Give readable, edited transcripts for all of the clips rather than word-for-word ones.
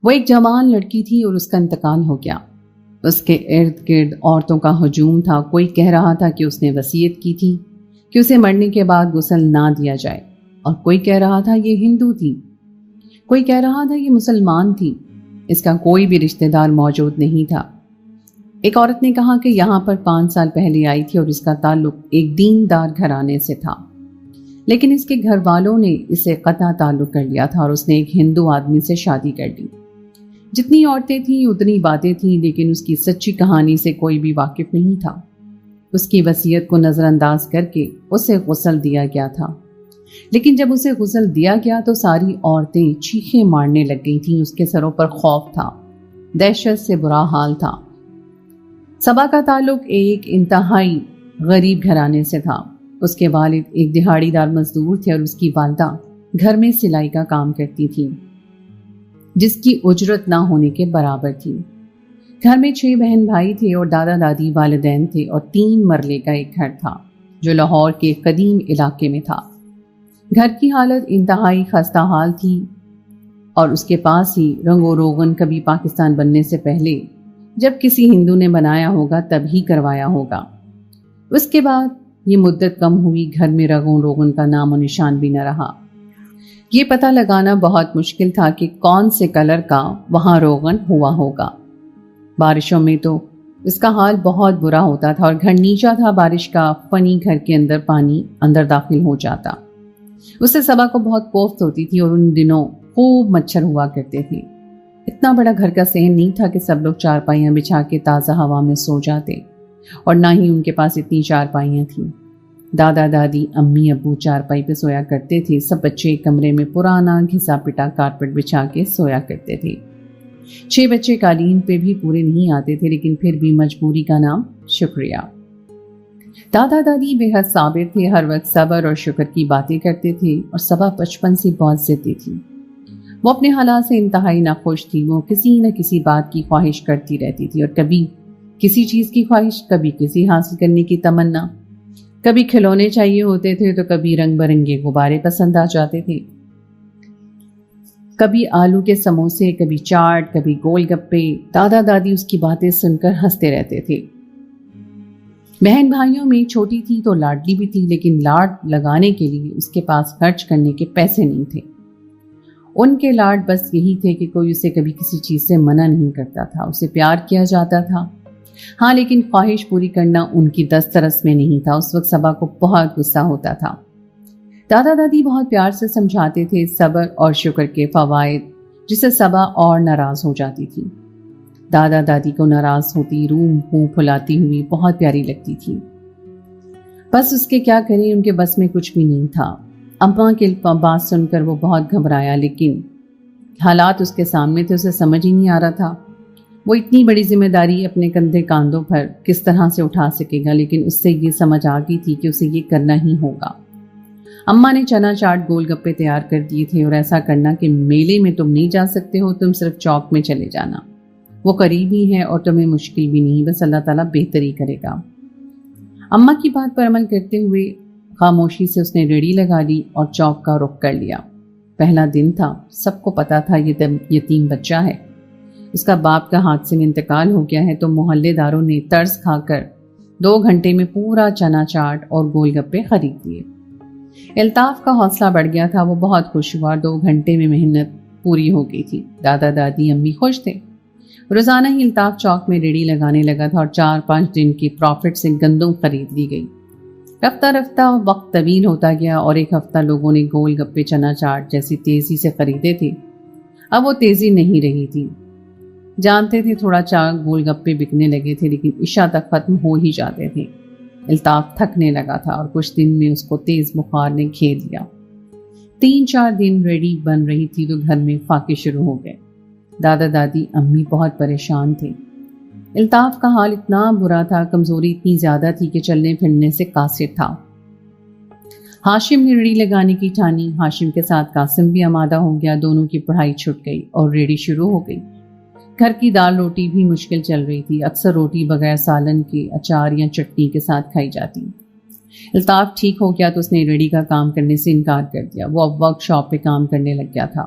وہ ایک جوان لڑکی تھی اور اس کا انتقال ہو گیا۔ اس کے ارد گرد عورتوں کا ہجوم تھا۔ کوئی کہہ رہا تھا کہ اس نے وصیت کی تھی کہ اسے مرنے کے بعد غسل نہ دیا جائے، اور کوئی کہہ رہا تھا یہ ہندو تھی، کوئی کہہ رہا تھا یہ مسلمان تھی، اس کا کوئی بھی رشتہ دار موجود نہیں تھا۔ ایک عورت نے کہا کہ یہاں پر 5 سال پہلے آئی تھی اور اس کا تعلق ایک دیندار گھرانے سے تھا، لیکن اس کے گھر والوں نے اسے قطع تعلق کر لیا تھا اور اس نے ایک ہندو آدمی سے شادی کر لی۔ جتنی عورتیں تھیں اتنی باتیں تھیں، لیکن اس کی سچی کہانی سے کوئی بھی واقف نہیں تھا۔ اس کی وصیت کو نظر انداز کر کے اسے غسل دیا گیا تھا، لیکن جب اسے غسل دیا گیا تو ساری عورتیں چیخیں مارنے لگ گئی تھیں۔ اس کے سروں پر خوف تھا، دہشت سے برا حال تھا۔ صبا کا تعلق ایک انتہائی غریب گھرانے سے تھا۔ اس کے والد ایک دہاڑی دار مزدور تھے اور اس کی والدہ گھر میں سلائی کا کام کرتی تھی، جس کی اجرت نہ ہونے کے برابر تھی۔ گھر میں 6 بہن بھائی تھے اور دادا دادی والدین تھے، اور 3 مرلے کا ایک گھر تھا جو لاہور کے قدیم علاقے میں تھا۔ گھر کی حالت انتہائی خستہ حال تھی، اور اس کے پاس ہی رنگ و روغن کبھی پاکستان بننے سے پہلے جب کسی ہندو نے بنایا ہوگا تب ہی کروایا ہوگا۔ اس کے بعد یہ مدت کم ہوئی، گھر میں رنگ و روغن کا نام و نشان بھی نہ رہا۔ یہ پتہ لگانا بہت مشکل تھا کہ کون سے کلر کا وہاں روغن ہوا ہوگا۔ بارشوں میں تو اس کا حال بہت برا ہوتا تھا، اور گھر نیچا تھا، بارش کا فنی گھر کے اندر پانی اندر داخل ہو جاتا۔ اس سے صبا کو بہت کوفت ہوتی تھی، اور ان دنوں خوب مچھر ہوا کرتے تھے۔ اتنا بڑا گھر کا صحن نہیں تھا کہ سب لوگ چارپائیاں بچھا کے تازہ ہوا میں سو جاتے، اور نہ ہی ان کے پاس اتنی چارپائیاں تھیں۔ دادا دادی امی ابو چارپائی پہ سویا کرتے تھے، سب بچے ایک کمرے میں پرانا گھسا پٹا کارپٹ بچھا کے سویا کرتے تھے۔ 6 بچے قالین پہ بھی پورے نہیں آتے تھے، لیکن پھر بھی مجبوری کا نام شکریہ۔ دادا دادی بے حد صابر تھے، ہر وقت صبر اور شکر کی باتیں کرتے تھے، اور صبا بچپن سے بہت ضدی تھی۔ وہ اپنے حالات سے انتہائی ناخوش تھی۔ وہ کسی نہ کسی بات کی خواہش کرتی رہتی تھی، اور کبھی کسی چیز کی خواہش، کبھی کسی حاصل کرنے کی تمنا، کبھی کھلونے چاہیے ہوتے تھے تو کبھی رنگ برنگے غبارے پسند آ جاتے تھے، کبھی آلو کے سموسے، کبھی چاٹ، کبھی گول گپے۔ دادا دادی اس کی باتیں سن کر ہنستے رہتے تھے۔ بہن بھائیوں میں چھوٹی تھی تو لاڈلی بھی تھی، لیکن لاڈ لگانے کے لیے اس کے پاس خرچ کرنے کے پیسے نہیں تھے۔ ان کے لاڈ بس یہی تھے کہ کوئی اسے کبھی کسی چیز سے منع نہیں کرتا تھا، اسے پیار کیا جاتا تھا۔ ہاں، لیکن خواہش پوری کرنا ان کی دسترس میں نہیں تھا۔ اس وقت صبا کو بہت غصہ ہوتا تھا۔ دادا دادی بہت پیار سے سمجھاتے تھے صبر اور شکر کے فوائد، جس سے صبا اور ناراض ہو جاتی تھی۔ دادا دادی کو ناراض ہوتی روم منہ پھلاتی ہوئی بہت پیاری لگتی تھی۔ بس اس کے کیا کریں، ان کے بس میں کچھ بھی نہیں تھا۔ اماں کی بات سن کر وہ بہت گھبرایا، لیکن حالات اس کے سامنے تھے، اسے سمجھ ہی نہیں آ رہا تھا وہ اتنی بڑی ذمہ داری اپنے کاندھوں پر کس طرح سے اٹھا سکے گا، لیکن اس سے یہ سمجھ آ گئی تھی کہ اسے یہ کرنا ہی ہوگا۔ اماں نے چنا چاٹ گول گپے تیار کر دیے تھے، اور ایسا کرنا کہ میلے میں تم نہیں جا سکتے ہو، تم صرف چوک میں چلے جانا، وہ قریب ہی ہے اور تمہیں مشکل بھی نہیں، بس اللہ تعالیٰ بہتری کرے گا۔ اماں کی بات پر عمل کرتے ہوئے خاموشی سے اس نے ریڑھی لگا لی اور چوک کا رخ کر لیا۔ پہلا دن تھا، سب کو پتا تھا یہ یتیم بچہ ہے، اس کا باپ کا حادثے میں انتقال ہو گیا ہے، تو محلے داروں نے ترس کھا کر 2 گھنٹے میں پورا چنا چاٹ اور گول گپے خرید لیے۔ الطاف کا حوصلہ بڑھ گیا تھا، وہ بہت خوش ہوا، 2 گھنٹے میں محنت پوری ہو گئی تھی۔ دادا دادی امی خوش تھے۔ روزانہ ہی الطاف چوک میں ریڑھی لگانے لگا تھا، اور 4-5 دن کی پروفٹ سے گندم خرید لی گئی۔ رفتہ رفتہ وقت طویل ہوتا گیا، اور ایک ہفتہ لوگوں نے گول گپے چنا چاٹ جیسی تیزی سے خریدے تھے، اب وہ تیزی نہیں رہی تھی۔ جانتے تھے تھوڑا چاک گول گپے بکنے لگے تھے، لیکن عشاء تک ختم ہو ہی جاتے تھے۔ الطاف تھکنے لگا تھا، اور کچھ دن میں اس کو تیز بخار نے گھیر لیا۔ 3-4 دن ریڑھی بن رہی تھی تو گھر میں فاقے شروع ہو گئے۔ دادا دادی امی بہت پریشان تھے۔ الطاف کا حال اتنا برا تھا، کمزوری اتنی زیادہ تھی کہ چلنے پھرنے سے قاصر تھا۔ ہاشم نے ریڑھی لگانے کی ٹھانی، ہاشم کے ساتھ قاسم بھی آمادہ ہو گیا، دونوں کی پڑھائی چھٹ گئی اور ریڑھی شروع ہو گئی۔ گھر کی دال روٹی بھی مشکل چل رہی تھی، اکثر روٹی بغیر سالن کے، اچار یا چٹنی کے ساتھ کھائی جاتی۔ الطاف ٹھیک ہو گیا تو اس نے ریڑھی کا کام کرنے سے انکار کر دیا، وہ اب ورک شاپ پہ کام کرنے لگ گیا تھا۔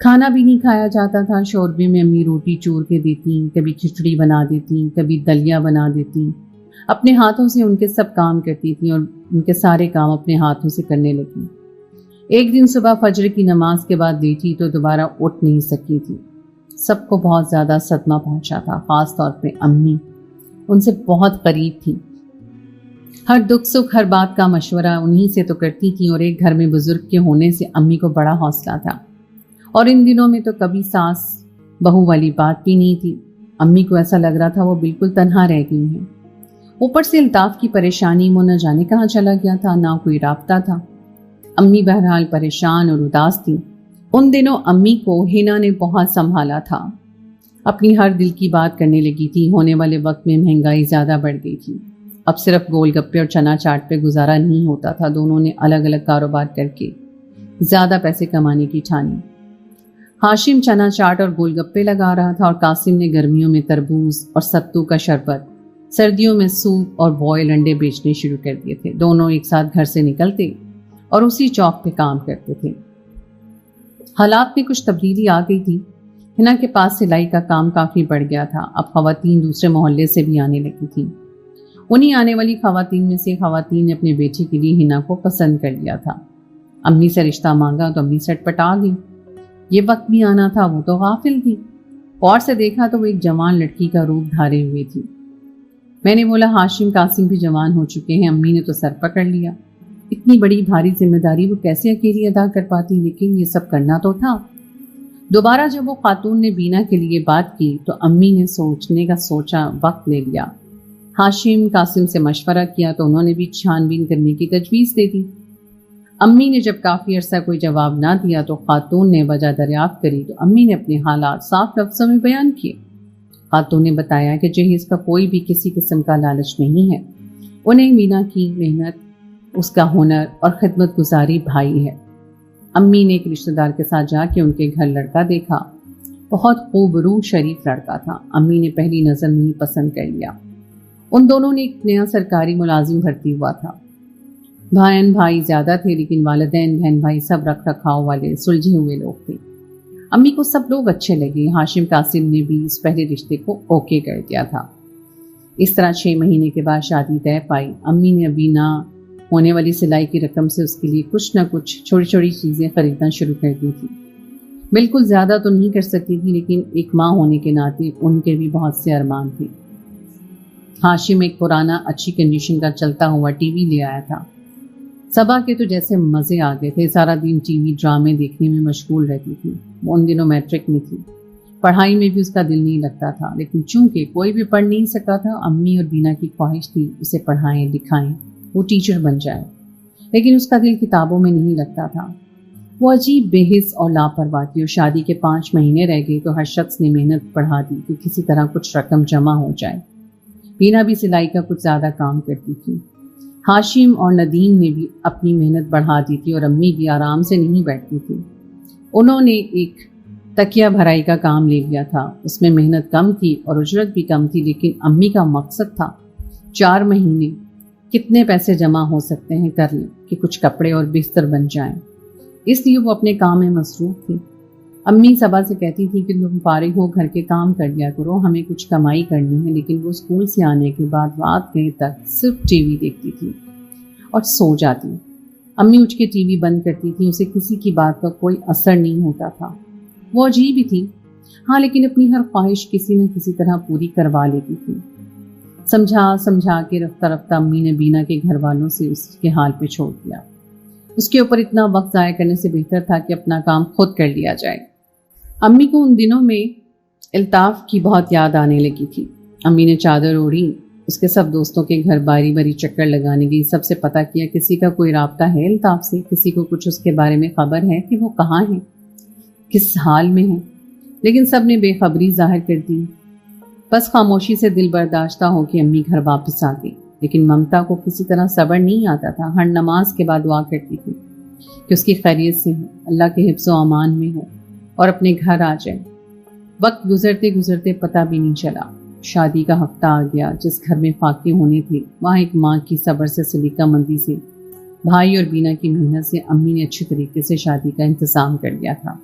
کھانا بھی نہیں کھایا جاتا تھا. شوربے میں امی روٹی چور کے دیتی، کبھی کھچڑی بنا دیتی، کبھی دلیا بنا دیتی. اپنے ہاتھوں سے ان کے سب کام کرتی تھیں اور ان کے سارے کام اپنے ہاتھوں سے کرنے لگی. ایک دن صبح فجر کی نماز کے بعد لیٹی تو دوبارہ اٹھ نہیں سکی تھی. سب کو بہت زیادہ صدمہ پہنچا تھا، خاص طور پہ امی. ان سے بہت قریب تھی، ہر دکھ سکھ ہر بات کا مشورہ انہی سے تو کرتی تھی، اور ایک گھر میں بزرگ کے ہونے سے امی کو بڑا حوصلہ تھا. اور ان دنوں میں تو کبھی ساس بہو والی بات بھی نہیں تھی. امی کو ایسا لگ رہا تھا وہ بالکل تنہا رہ گئی ہیں. اوپر سے الطاف کی پریشانی، وہ نہ جانے کہاں چلا گیا تھا، نہ کوئی رابطہ تھا. امی بہرحال پریشان اور اداس تھی. ان دنوں امی کو ہینا نے بہت سنبھالا تھا. اپنی ہر دل کی بات کرنے لگی تھی. ہونے والے وقت میں مہنگائی زیادہ بڑھ گئی تھی. اب صرف گول گپے اور چنا چاٹ پہ گزارا نہیں ہوتا تھا. دونوں نے الگ الگ کاروبار کر کے زیادہ پیسے کمانے کی ٹھانی. ہاشم چنا چاٹ اور گول گپے لگا رہا تھا، اور قاسم نے گرمیوں میں تربوز اور ستو کا شربت، سردیوں میں سوپ اور بوائل انڈے بیچنے شروع کر دیے تھے. دونوں ایک ساتھ گھر سے نکلتے اور اسی چوک پہ کام کرتے تھے. حالات میں کچھ تبدیلی آ گئی تھی. ہنا کے پاس سلائی کا کام کافی بڑھ گیا تھا. اب خواتین دوسرے محلے سے بھی آنے لگی تھیں. انہی آنے والی خواتین میں سے خواتین نے اپنے بیٹے کے لیے ہنا کو پسند کر لیا تھا. امی سے رشتہ مانگا تو امی سٹ پٹا گئی. یہ وقت بھی آنا تھا، وہ تو غافل تھی. اور سے دیکھا تو وہ ایک جوان لڑکی کا روپ دھارے ہوئے تھی. میں نے بولا ہاشم قاسم بھی جوان ہو چکے ہیں. امی نے تو سر پکڑ لیا. اتنی بڑی بھاری ذمہ داری وہ کیسے اکیلی ادا کر پاتی، لیکن یہ سب کرنا تو تھا. دوبارہ جب وہ خاتون نے بینا کے لیے بات کی تو امی نے سوچنے کا وقت لے لیا. ہاشم قاسم سے مشورہ کیا تو انہوں نے بھی چھان بین کرنے کی تجویز دے دی. امی نے جب کافی عرصہ کوئی جواب نہ دیا تو خاتون نے وجہ دریافت کری تو امی نے اپنے حالات صاف لفظوں میں بیان کیے. خاتون نے بتایا کہ جہیز کا کوئی بھی کسی قسم کا لالچ نہیں ہے. انہیں مینا کی محنت، اس کا ہنر اور خدمت گزاری بھائی ہے. امی نے ایک رشتہ دار کے ساتھ جا کے ان کے گھر لڑکا دیکھا. بہت خوب روح شریف لڑکا تھا. امی نے پہلی نظر میں ہی پسند کر لیا. ان دونوں نے ایک نیا سرکاری ملازم بھرتی ہوا تھا. بہن بھائی زیادہ تھے، لیکن والدین بہن بھائی سب رکھ رکھاؤ والے سلجھے ہوئے لوگ تھے. امی کو سب لوگ اچھے لگے. ہاشم قاسم نے بھی اس پہلے رشتے کو اوکے کر دیا تھا. اس طرح 6 مہینے کے بعد شادی طے پائی. امی نے ابھی نہ ہونے والی سلائی کی رقم سے اس کے لیے کچھ نہ کچھ چھوٹی چھوٹی چیزیں خریدنا شروع کر دی تھی. بالکل زیادہ تو نہیں کر سکتی تھی، لیکن ایک ماں ہونے کے ناطے ان کے بھی بہت سے ارمان تھے. ہاشم ایک پرانا اچھی کنڈیشن کا چلتا ہوا ٹی وی لے آیا تھا. صبا کے تو جیسے مزے آ گئے تھے. سارا دن ٹی وی ڈرامے دیکھنے میں مشغول رہتی تھی. وہ ان دنوں میٹرک میں تھی. پڑھائی میں بھی اس کا دل نہیں لگتا تھا، لیکن چونکہ کوئی بھی پڑھ نہیں سکا تھا، امی اور بینا کی خواہش تھی اسے پڑھائیں لکھائیں، وہ ٹیچر بن جائے. لیکن اس کا دل کتابوں میں نہیں لگتا تھا. وہ عجیب بے حس اور لاپرواہ تھی. اور شادی کے 5 مہینے رہ گئے تو ہر شخص نے محنت بڑھا دی کہ کسی طرح کچھ رقم جمع ہو جائے. بینا بھی سلائی کا کچھ زیادہ کام کرتی تھی. ہاشم اور ندیم نے بھی اپنی محنت بڑھا دی تھی، اور امی بھی آرام سے نہیں بیٹھتی تھی. انہوں نے ایک تکیہ بھرائی کا کام لے لیا تھا. اس میں محنت کم تھی اور اجرت بھی کم تھی، لیکن امی کا مقصد تھا 4 مہینے کتنے پیسے جمع ہو سکتے ہیں کر لیں کہ کچھ کپڑے اور بستر بن جائیں. اس لیے وہ اپنے کام میں مصروف تھی. امی صبا سے کہتی تھی کہ تم فارغ ہو گھر کے کام کر لیا کرو، ہمیں کچھ کمائی کرنی ہے. لیکن وہ اسکول سے آنے کے بعد رات گئے تک صرف ٹی وی دیکھتی تھی اور سو جاتی. امی اٹھ کے ٹی وی بند کرتی تھی. اسے کسی کی بات کا کوئی اثر نہیں ہوتا تھا. وہ عجیب ہی تھی. ہاں، لیکن اپنی ہر خواہش کسی نہ کسی طرح پوری کروا لیتی تھی. سمجھا کے رفتہ رفتہ امی نے بینا کے گھر والوں سے اس کے حال پہ چھوڑ دیا. اس کے اوپر اتنا وقت ضائع کرنے سے بہتر تھا کہ اپنا کام خود کر لیا جائے. امی کو ان دنوں میں الطاف کی بہت یاد آنے لگی تھی. امی نے چادر اوڑھی، اس کے سب دوستوں کے گھر باری باری چکر لگانے گئی. سب سے پتہ کیا کسی کا کوئی رابطہ ہے الطاف سے، کسی کو کچھ اس کے بارے میں خبر ہے کہ وہ کہاں ہے، کس حال میں ہے. لیکن سب نے بے خبری ظاہر کر دی. بس خاموشی سے دل برداشتہ ہو کہ امی گھر واپس آ گئی. لیکن ممتا کو کسی طرح صبر نہیں آتا تھا. ہر نماز کے بعد دعا کرتی تھی کہ اس کی خیریت سے ہو، اللہ کے حفظ و امان میں ہو اور اپنے گھر آ جائے. وقت گزرتے گزرتے پتہ بھی نہیں چلا. شادی کا ہفتہ آ گیا. جس گھر میں فاقے ہونے تھے وہاں ایک ماں کی صبر سے، سلیقہ مندی سے، بھائی اور بینا کی محنت سے امی نے اچھے طریقے سے شادی کا انتظام کر لیا تھا.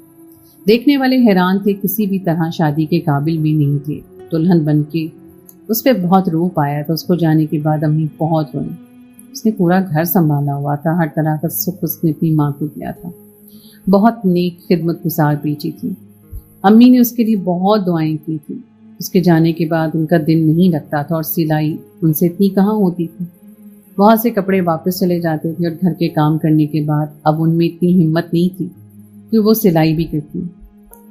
دیکھنے والے حیران تھے، کسی بھی طرح شادی کے قابل بھی نہیں تھے۔ دلہن بن کے اس پہ بہت روپ آیا تھا۔ اس کو جانے کے بعد امی بہت روئی۔ اس نے پورا گھر سنبھالا ہوا تھا، ہر طرح کا سکھ اس نے اپنی ماں کو دیا تھا۔ بہت نیک خدمت گزار بیٹی تھی۔ امی نے اس کے لیے بہت دعائیں کی تھی۔ اس کے جانے کے بعد ان کا دل نہیں لگتا تھا، اور سلائی ان سے اتنی کہاں ہوتی تھی۔ وہاں سے کپڑے واپس چلے جاتے تھے، اور گھر کے کام کرنے کے بعد اب ان میں اتنی ہمت نہیں تھی کہ وہ سلائی بھی کرتی۔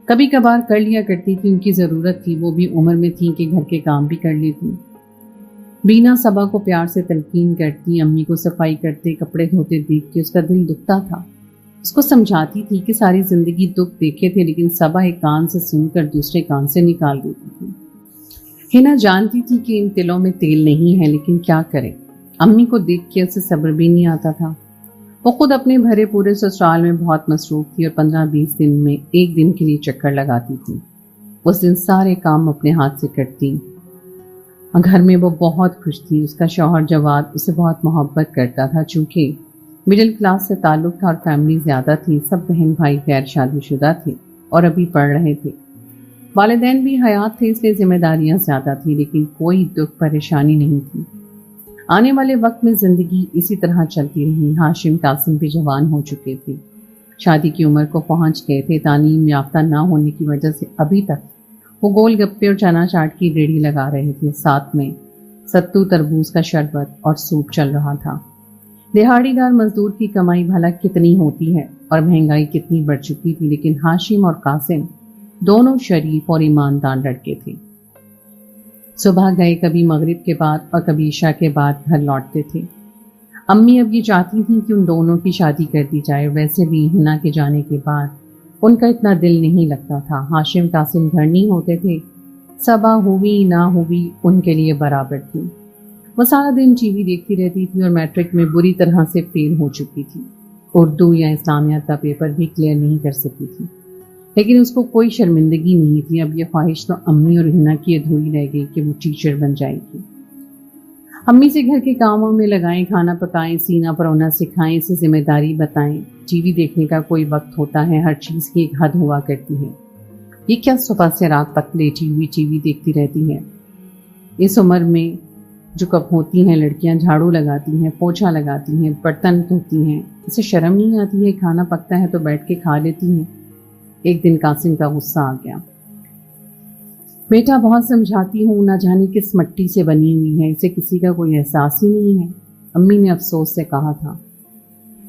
کبھی کبھار کر لیا کرتی تھی، ان کی ضرورت تھی، وہ بھی عمر میں تھی کہ گھر کے کام بھی کر لیتی۔ بینا صبا کو پیار سے تلقین کرتی، امی کو صفائی کرتے کپڑے دھوتے دیکھ کے اس کا دل دکھتا تھا۔ اس کو سمجھاتی تھی کہ ساری زندگی دکھ دیکھے تھے، لیکن صبا ایک کان سے سن کر دوسرے کان سے نکال دیتی تھی۔ ہنا جانتی تھی کہ ان تلوں میں تیل نہیں ہے، لیکن کیا کرے، امی کو دیکھ کے اسے صبر بھی نہیں آتا تھا۔ وہ خود اپنے بھرے پورے سسرال میں بہت مصروف تھی، اور 15-20 دن میں ایک دن کے لیے چکر لگاتی تھی۔ اس دن سارے کام اپنے ہاتھ سے کرتی۔ گھر میں وہ بہت خوش تھی۔ اس کا شوہر جواد اسے بہت محبت کرتا تھا، چونکہ مڈل کلاس سے تعلق تھا اور فیملی زیادہ تھی۔ سب بہن بھائی غیر شادی شدہ تھے اور ابھی پڑھ رہے تھے۔ والدین بھی حیات تھے، اس لیے ذمہ داریاں زیادہ تھیں، لیکن کوئی دکھ پریشانی نہیں تھی۔ آنے والے وقت میں زندگی اسی طرح چلتی رہی۔ ہاشم قاسم بھی جوان ہو چکے تھے، شادی کی عمر کو پہنچ گئے تھے۔ تعلیم یافتہ نہ ہونے کی وجہ سے ابھی تک وہ گول گپے اور چنا چاٹ کی ریڑھی لگا رہے تھے، ساتھ میں ستو تربوز کا شربت اور سوپ چل رہا تھا۔ دہاڑی دار مزدور کی کمائی بھلا کتنی ہوتی ہے اور مہنگائی کتنی بڑھ چکی تھی، لیکن ہاشم اور قاسم دونوں شریف اور ایماندار لڑکے تھے۔ صبح گئے، کبھی مغرب کے بعد اور کبھی عشاء کے بعد گھر لوٹتے تھے۔ امی اب یہ چاہتی تھیں کہ ان دونوں کی شادی کر دی جائے، ویسے بھی ہنا کے جانے کے بعد ان کا اتنا دل نہیں لگتا تھا۔ ہاشم قاسم گھر نہیں ہوتے تھے، صبا ہوئی نہ ہوئی ان کے لیے برابر تھی۔ وہ سارا دن ٹی وی دیکھتی رہتی تھی اور میٹرک میں بری طرح سے فیل ہو چکی تھی۔ اردو یا اسلامیات کا پیپر بھی کلیئر نہیں کر سکی تھی، لیکن اس کو کوئی شرمندگی نہیں تھی۔ اب یہ خواہش تو امی اور ہنا کی ادھوری رہ گئی کہ وہ ٹیچر بن جائے گی۔ امی سے گھر کے کاموں میں لگائیں، کھانا پکائیں، سینا پرونا سکھائیں، اسے ذمہ داری بتائیں۔ ٹی وی دیکھنے کا کوئی وقت ہوتا ہے، ہر چیز کی ایک حد ہوا کرتی ہے۔ یہ کیا صبح سے رات تک لیٹی ہوئی ٹی وی دیکھتی رہتی ہے؟ اس عمر میں جو کب ہوتی ہیں لڑکیاں جھاڑو لگاتی ہیں، پوچھا لگاتی ہیں، برتن دھوتی ہیں، اسے شرم نہیں آتی ہے؟ کھانا پکتا ہے تو بیٹھ کے کھا لیتی ہیں۔ ایک دن قاسم کا غصہ آ گیا۔ بیٹا بہت سمجھاتی ہوں، نہ جانے کس مٹی سے بنی ہوئی ہے، اسے کسی کا کوئی احساس ہی نہیں ہے، امی نے افسوس سے کہا تھا۔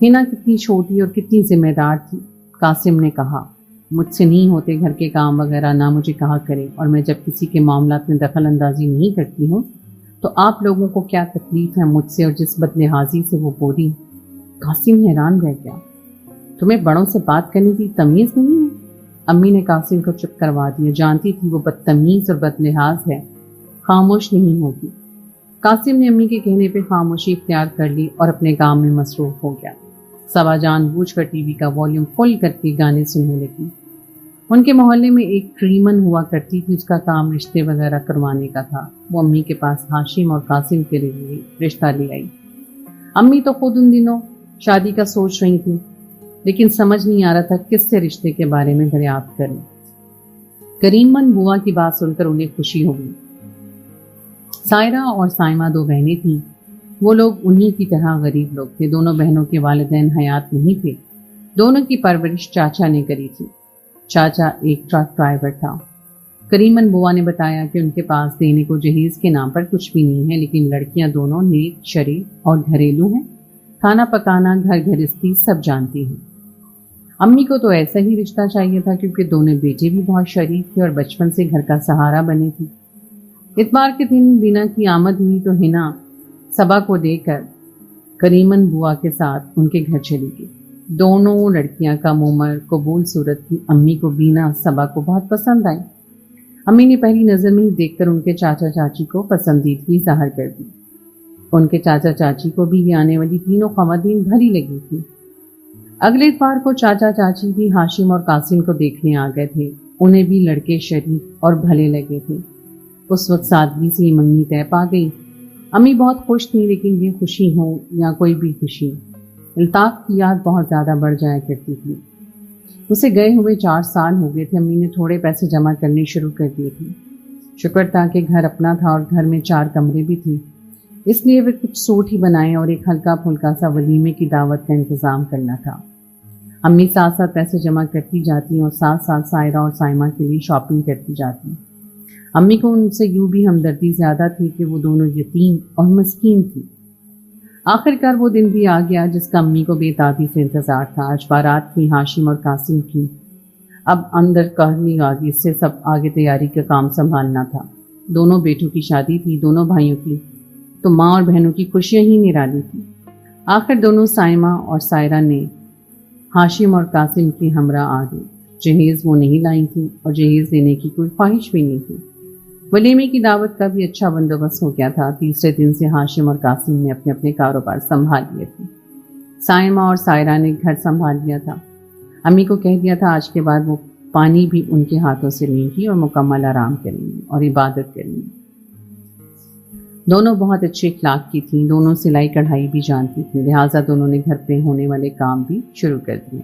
ہنا کتنی چھوٹی اور کتنی ذمہ دار تھی۔ قاسم نے کہا، مجھ سے نہیں ہوتے گھر کے کام وغیرہ، نہ مجھے کہا کرے، اور میں جب کسی کے معاملات میں دخل اندازی نہیں کرتی ہوں تو آپ لوگوں کو کیا تکلیف ہے مجھ سے؟ اور جس بدلحاظی سے وہ بولی، قاسم حیران رہ گیا۔ تمہیں بڑوں سے بات کرنے کی تمیز نہیں ہے؟ امی نے قاسم کو چپ کروا دیا، جانتی تھی وہ بدتمیز اور بدلحاظ ہے، خاموش نہیں ہوگی۔ قاسم نے امی کے کہنے پہ خاموشی اختیار کر لی اور اپنے کام میں مصروف ہو گیا۔ صبا جان بوجھ کر ٹی وی کا والیوم فل کر کے گانے سننے لگی۔ ان کے محلے میں ایک کریمن ہوا کرتی تھی، اس کا کام رشتے وغیرہ کروانے کا تھا۔ وہ امی کے پاس ہاشم اور قاسم کے لیے رشتہ لے آئی۔ امی تو خود ان دنوں شادی کا سوچ رہی تھی، لیکن سمجھ نہیں آ رہا تھا کس سے رشتے کے بارے میں دریافت کریں۔ کریمن بوا کی بات سن کر انہیں خوشی ہوگی۔ سائرہ اور سائمہ دو بہنیں تھیں۔ وہ لوگ انہی کی طرح غریب لوگ تھے۔ دونوں بہنوں کے والدین حیات نہیں تھے۔ دونوں کی پرورش چاچا نے کری تھی۔ چاچا ایک ٹرک ڈرائیور تھا۔ کریمن بوا نے بتایا کہ ان کے پاس دینے کو جہیز کے نام پر کچھ بھی نہیں ہے، لیکن لڑکیاں دونوں نیک، شریف اور گھریلو ہیں۔ کھانا پکانا، گھر گھرستی سب جانتی ہیں۔ امی کو تو ایسا ہی رشتہ چاہیے تھا، کیونکہ دونوں بیٹے بھی بہت شریف تھے اور بچپن سے گھر کا سہارا بنے تھی۔ اتوار کے دن بینا کی آمد ہوئی تو ہنا صبا کو دے کر کریمن بوا کے ساتھ ان کے گھر چلی گئی۔ دونوں لڑکیاں کم عمر، قبول صورت کی۔ امی کو بینا صبا کو بہت پسند آئی۔ امی نے پہلی نظر میں ہی دیکھ کر ان کے چاچا چاچی کو پسندیدگی ظاہر کر دی۔ ان کے چاچا چاچی کو بھی یہ آنے والی تینوں خواتین بھری لگی تھی۔ اگلے اتوار کو چاچا چاچی بھی ہاشم اور قاسم کو دیکھنے آ گئے تھے۔ انہیں بھی لڑکے شریف اور بھلے لگے تھے۔ اس وقت سادگی سے منگنی طے پا گئی۔ امی بہت خوش تھیں، لیکن یہ خوشی ہو یا کوئی بھی خوشی، الطاف کی یاد بہت زیادہ بڑھ جایا کرتی تھی۔ اسے گئے ہوئے 4 سال ہو گئے تھے۔ امی نے تھوڑے پیسے جمع کرنے شروع کر دیے تھے۔ شکر تھا کہ گھر اپنا تھا اور گھر میں 4 کمرے بھی تھے، اس لیے وہ کچھ سوٹ ہی بنائے اور ایک ہلکا پھلکا سا ولیمے کی دعوت کا انتظام کرنا تھا۔ امی ساتھ ساتھ پیسے جمع کرتی جاتی اور ساتھ ساتھ سائرہ اور سائمہ کے لیے شاپنگ کرتی جاتی۔ امی کو ان سے یوں بھی ہمدردی زیادہ تھی کہ وہ دونوں یتیم اور مسکین تھی۔ آخر کار وہ دن بھی آ گیا جس کا امی کو بے تابی سے انتظار تھا۔ آج بارات تھی ہاشم اور قاسم کی۔ اب اندر کہانی آ گئی، اس سے سب آگے تیاری کا کام سنبھالنا تھا۔ دونوں بیٹوں کی شادی تھی، دونوں بھائیوں کی، تو ماں اور بہنوں کی خوشیاں ہی نرالی تھی۔ آخر دونوں سائمہ اور سائرہ نے ہاشم اور قاسم کی ہمراہ آ گئی۔ جہیز وہ نہیں لائی تھی اور جہیز دینے کی کوئی خواہش بھی نہیں تھی۔ ولیمے کی دعوت کا بھی اچھا بندوبست ہو گیا تھا۔ تیسرے دن سے ہاشم اور قاسم نے اپنے اپنے کاروبار سنبھال لیے تھے۔ سائمہ اور سائرہ نے گھر سنبھال لیا تھا۔ امی کو کہہ دیا تھا آج کے بعد وہ پانی بھی ان کے ہاتھوں سے لیں گی اور مکمل آرام کریں گی اور عبادت کریں گی۔ دونوں بہت اچھے اخلاق کی تھیں، دونوں سلائی کڑھائی بھی جانتی تھیں، لہٰذا دونوں نے گھر پہ ہونے والے کام بھی شروع کر دیے۔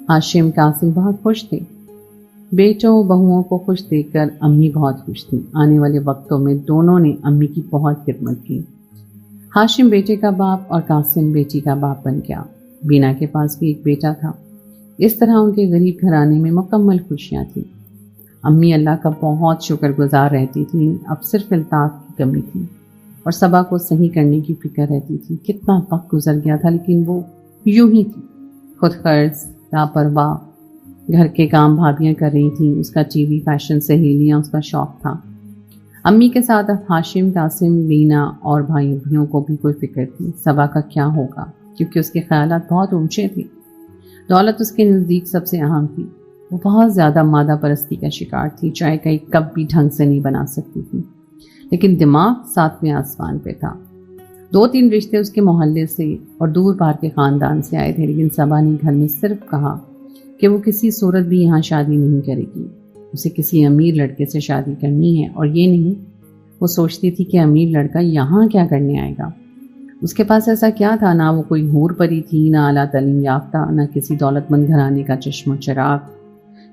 ہاشم قاسم بہت خوش تھے۔ بیٹوں بہوؤں کو خوش دیکھ کر امی بہت خوش تھیں۔ آنے والے وقتوں میں دونوں نے امی کی بہت خدمت کی۔ ہاشم بیٹے کا باپ اور قاسم بیٹی کا باپ بن گیا۔ بینا کے پاس بھی ایک بیٹا تھا۔ اس طرح ان کے غریب گھرانے میں مکمل خوشیاں تھیں۔ امی اللہ کا بہت شکر گزار رہتی تھیں۔ اب صرف الطاف کی کمی تھی اور صبا کو صحیح کرنے کی فکر رہتی تھی۔ کتنا وقت گزر گیا تھا لیکن وہ یوں ہی تھی، خود غرض، لاپرواہ۔ گھر کے کام بھابیاں کر رہی تھیں، اس کا ٹی وی، فیشن، سہیلیاں اس کا شوق تھا۔ امی کے ساتھ ہاشم، قاسم، بینا اور بھائیوں کو بھی کوئی فکر تھی۔ صبا کا کیا ہوگا، کیونکہ اس کے خیالات بہت اونچے تھے۔ دولت اس کے نزدیک سب سے اہم تھی۔ وہ بہت زیادہ مادہ پرستی کا شکار تھی، چائے کا ایک کپ بھی ڈھنگ سے نہیں بنا سکتی تھی، لیکن دماغ 7ویں آسمان پہ تھا۔ 2-3 رشتے اس کے محلے سے اور دور پار کے خاندان سے آئے تھے، لیکن صبا نے گھر میں صرف کہا کہ وہ کسی صورت بھی یہاں شادی نہیں کرے گی، اسے کسی امیر لڑکے سے شادی کرنی ہے۔ اور یہ نہیں، وہ سوچتی تھی کہ امیر لڑکا یہاں کیا کرنے آئے گا، اس کے پاس ایسا کیا تھا؟ نہ وہ کوئی حور پری تھی، نہ اعلیٰ تعلیم یافتہ، نہ کسی دولت مند گھرانے کا چشم و چراغ۔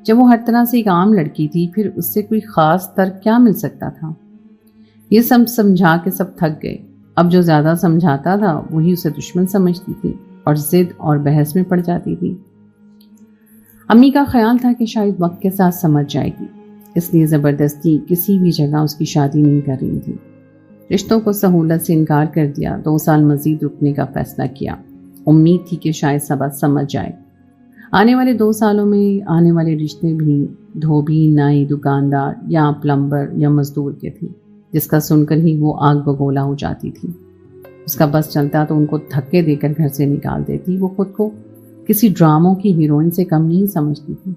جب وہ ہر طرح سے ایک عام لڑکی تھی، پھر اس سے کوئی خاص تر کیا مل سکتا تھا؟ یہ سب سمجھا کے سب تھک گئے۔ اب جو زیادہ سمجھاتا تھا وہی اسے دشمن سمجھتی تھی اور ضد اور بحث میں پڑ جاتی تھی۔ امی کا خیال تھا کہ شاید وقت کے ساتھ سمجھ جائے گی، اس لیے زبردستی کسی بھی جگہ اس کی شادی نہیں کر رہی تھی۔ رشتوں کو سہولت سے انکار کر دیا، 2 سال مزید رکنے کا فیصلہ کیا۔ امید تھی کہ شاید سبا سمجھ جائے۔ آنے والے 2 سالوں میں آنے والے رشتے بھی دھوبی، نائی، دکاندار یا پلمبر یا مزدور کے تھے، جس کا سن کر ہی وہ آگ بگولا ہو جاتی تھی۔ اس کا بس چلتا تو ان کو دھکے دے کر گھر سے نکال دیتی۔ وہ خود کو کسی ڈراموں کی ہیروئن سے کم نہیں سمجھتی تھی۔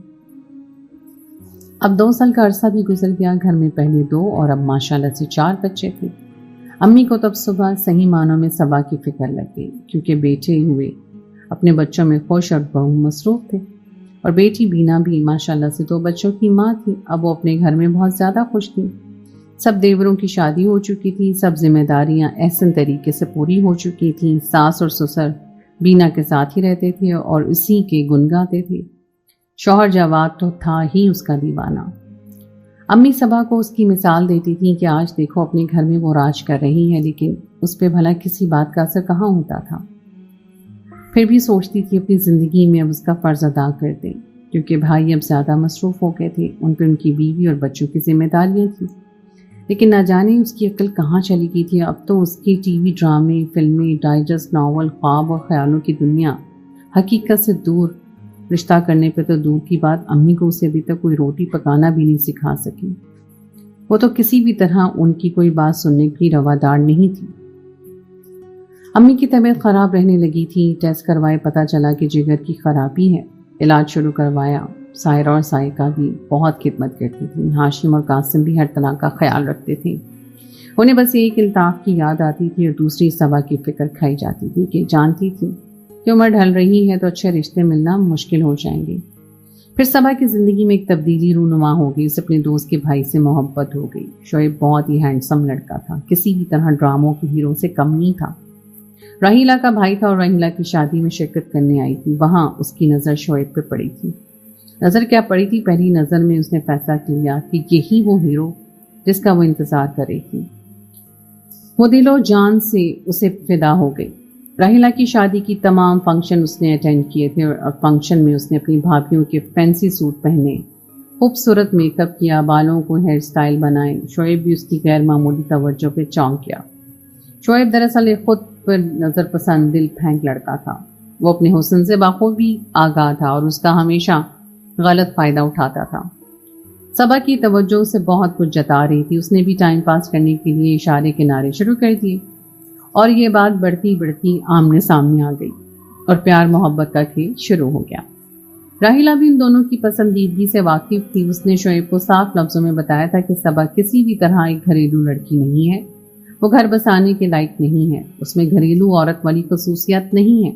اب 2 سال کا عرصہ بھی گزر گیا۔ گھر میں پہلے 2 اور اب ماشاءاللہ سے 4 بچے تھے۔ امی کو تب صبح صحیح معنوں میں صبا کی فکر لگ گئی، کیونکہ بیٹے ہوئے اپنے بچوں میں خوش اور بہو مصروف تھے، اور بیٹی بینا بھی ماشاءاللہ سے 2 بچوں کی ماں تھی۔ اب وہ اپنے گھر میں بہت زیادہ خوش تھی۔ سب دیوروں کی شادی ہو چکی تھی، سب ذمہ داریاں احسن طریقے سے پوری ہو چکی تھیں۔ ساس اور سسر بینا کے ساتھ ہی رہتے تھے اور اسی کے گن گاتے تھے۔ شوہر جواد تو تھا ہی اس کا دیوانہ۔ امی صبا کو اس کی مثال دیتی تھیں کہ آج دیکھو اپنے گھر میں وہ راج کر رہی ہے، لیکن اس پہ بھلا کسی بات کا اثر کہاں ہوتا تھا۔ پھر بھی سوچتی تھی اپنی زندگی میں اب اس کا فرض ادا کر دیں، کیونکہ بھائی اب زیادہ مصروف ہو گئے تھے، ان پہ ان کی بیوی اور بچوں کی ذمہ داریاں تھیں۔ لیکن نہ جانے اس کی عقل کہاں چلی گئی تھی۔ اب تو اس کی ٹی وی ڈرامے، فلمیں، ڈائجسٹ، ناول، خواب اور خیالوں کی دنیا حقیقت سے دور۔ رشتہ کرنے پہ تو دور کی بات، امی کو اسے ابھی تک کوئی روٹی پکانا بھی نہیں سکھا سکی۔ وہ تو کسی بھی طرح ان کی کوئی بات سننے کی روادار نہیں تھی۔ امی کی طبیعت خراب رہنے لگی تھی۔ ٹیسٹ کروائے، پتہ چلا کہ جگر کی خرابی ہے۔ علاج شروع کروایا۔ سائرہ اور سائقہ بھی بہت خدمت کرتی تھی۔ ہاشم اور قاسم بھی ہر طرح کا خیال رکھتے تھے۔ انہیں بس ایک الطاف کی یاد آتی تھی اور دوسری صبا کی فکر کھائی جاتی تھی کہ جانتی تھی کہ عمر ڈھل رہی ہے تو اچھے رشتے ملنا مشکل ہو جائیں گے۔ پھر صبا کی زندگی میں ایک تبدیلی رونما ہو گئی۔ اسے اپنے دوست کے بھائی سے محبت ہو گئی۔ شعیب بہت ہی ہینڈسم لڑکا تھا، کسی بھی طرح ڈراموں کے ہیرو سے کم نہیں تھا۔ راہیلہ کا بھائی تھا اور راہیلہ کی شادی میں شرکت کرنے آئی تھی۔ وہاں اس کی نظر شعیب پہ پڑی تھی۔ نظر کیا پڑی تھی، پہلی نظر میں اس نے فیصلہ کیا کہ یہی وہ ہیرو جس کا وہ انتظار کر رہی تھی۔ وہ دل و جان سے اسے فدا ہو گئی۔ راحیلہ کی شادی کی تمام فنکشن اس نے اٹینڈ کیے تھے اور فنکشن میں اس نے اپنی بھابھیوں کے فینسی سوٹ پہنے، خوبصورت میک اپ کیا، بالوں کو ہیئر سٹائل بنائے۔ شعیب بھی اس کی غیر معمولی توجہ پہ چونک گیا۔ شعیب دراصل ایک خود پر نظر پسند دل پھینک لڑکا تھا۔ وہ اپنے حسن سے بخوبی آگاہ تھا اور اس کا ہمیشہ غلط فائدہ اٹھاتا تھا۔ صبا کی توجہ سے بہت کچھ جتا رہی تھی۔ اس نے بھی ٹائم پاس کرنے کے لیے اشارے کنارے شروع کر دیے اور یہ بات بڑھتی بڑھتی آمنے سامنے آ گئی اور پیار محبت کا کھیل شروع ہو گیا۔ راحیلہ بھی ان دونوں کی پسندیدگی سے واقف تھی۔ اس نے شعیب کو صاف لفظوں میں بتایا تھا کہ صبا کسی بھی طرح ایک گھریلو لڑکی نہیں ہے، وہ گھر بسانے کے لائق نہیں ہے، اس میں گھریلو عورت والی خصوصیات نہیں ہے،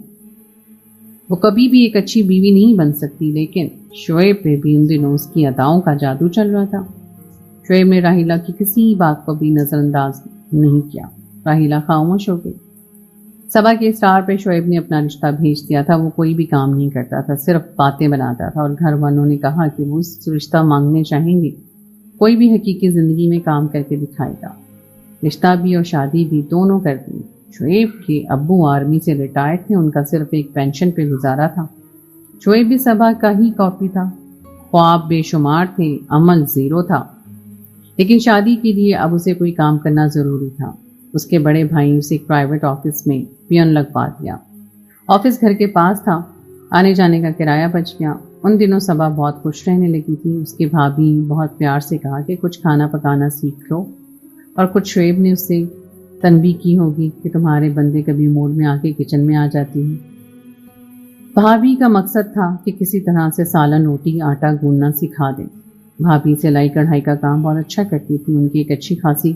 وہ کبھی بھی ایک اچھی بیوی نہیں بن سکتی۔ لیکن شعیب پہ بھی ان دنوں اس کی اداؤں کا جادو چل رہا تھا۔ شعیب نے راحیلہ کی کسی بات کو بھی نظر انداز نہیں کیا۔ راحیلہ خاموش ہو گئی۔ صبا کے اصرار پہ شعیب نے اپنا رشتہ بھیج دیا تھا۔ وہ کوئی بھی کام نہیں کرتا تھا، صرف باتیں بناتا تھا، اور گھر والوں نے کہا کہ وہ اس رشتہ مانگنے چاہیں گے، کوئی بھی حقیقی زندگی میں کام کر کے دکھائے گا۔ رشتہ بھی اور شادی بھی دونوں کر دی۔ شعیب کے ابو آرمی سے ریٹائرڈ تھے، ان کا صرف ایک پینشن پہ گزارا تھا۔ شعیب بھی صبا کا ہی کاپی تھا، خواب بے شمار تھے، عمل زیرو تھا، لیکن شادی کے لیے اب اسے کوئی کام کرنا ضروری تھا۔ اس کے بڑے بھائی نے اسے ایک پرائیویٹ آفس میں پیون لگوا دیا۔ آفس گھر کے پاس تھا، آنے جانے کا کرایہ بچ گیا۔ ان دنوں صبا بہت خوش رہنے لگی تھی۔ اس کی بھابھی بہت پیار سے کہا کہ کچھ کھانا پکانا سیکھ لو، اور کچھ شعیب نے اس سے تنبیہ کی ہوگی کہ تمہارے بندے کبھی موڈ میں آ کے کچن میں آ جاتی ہیں۔ بھابھی کا مقصد تھا کہ کسی طرح سے سالن روٹی آٹا گوندنا سکھا دیں۔ بھابھی سلائی کڑھائی کا کام بہت اچھا کرتی تھی۔ ان کی ایک اچھی خاصی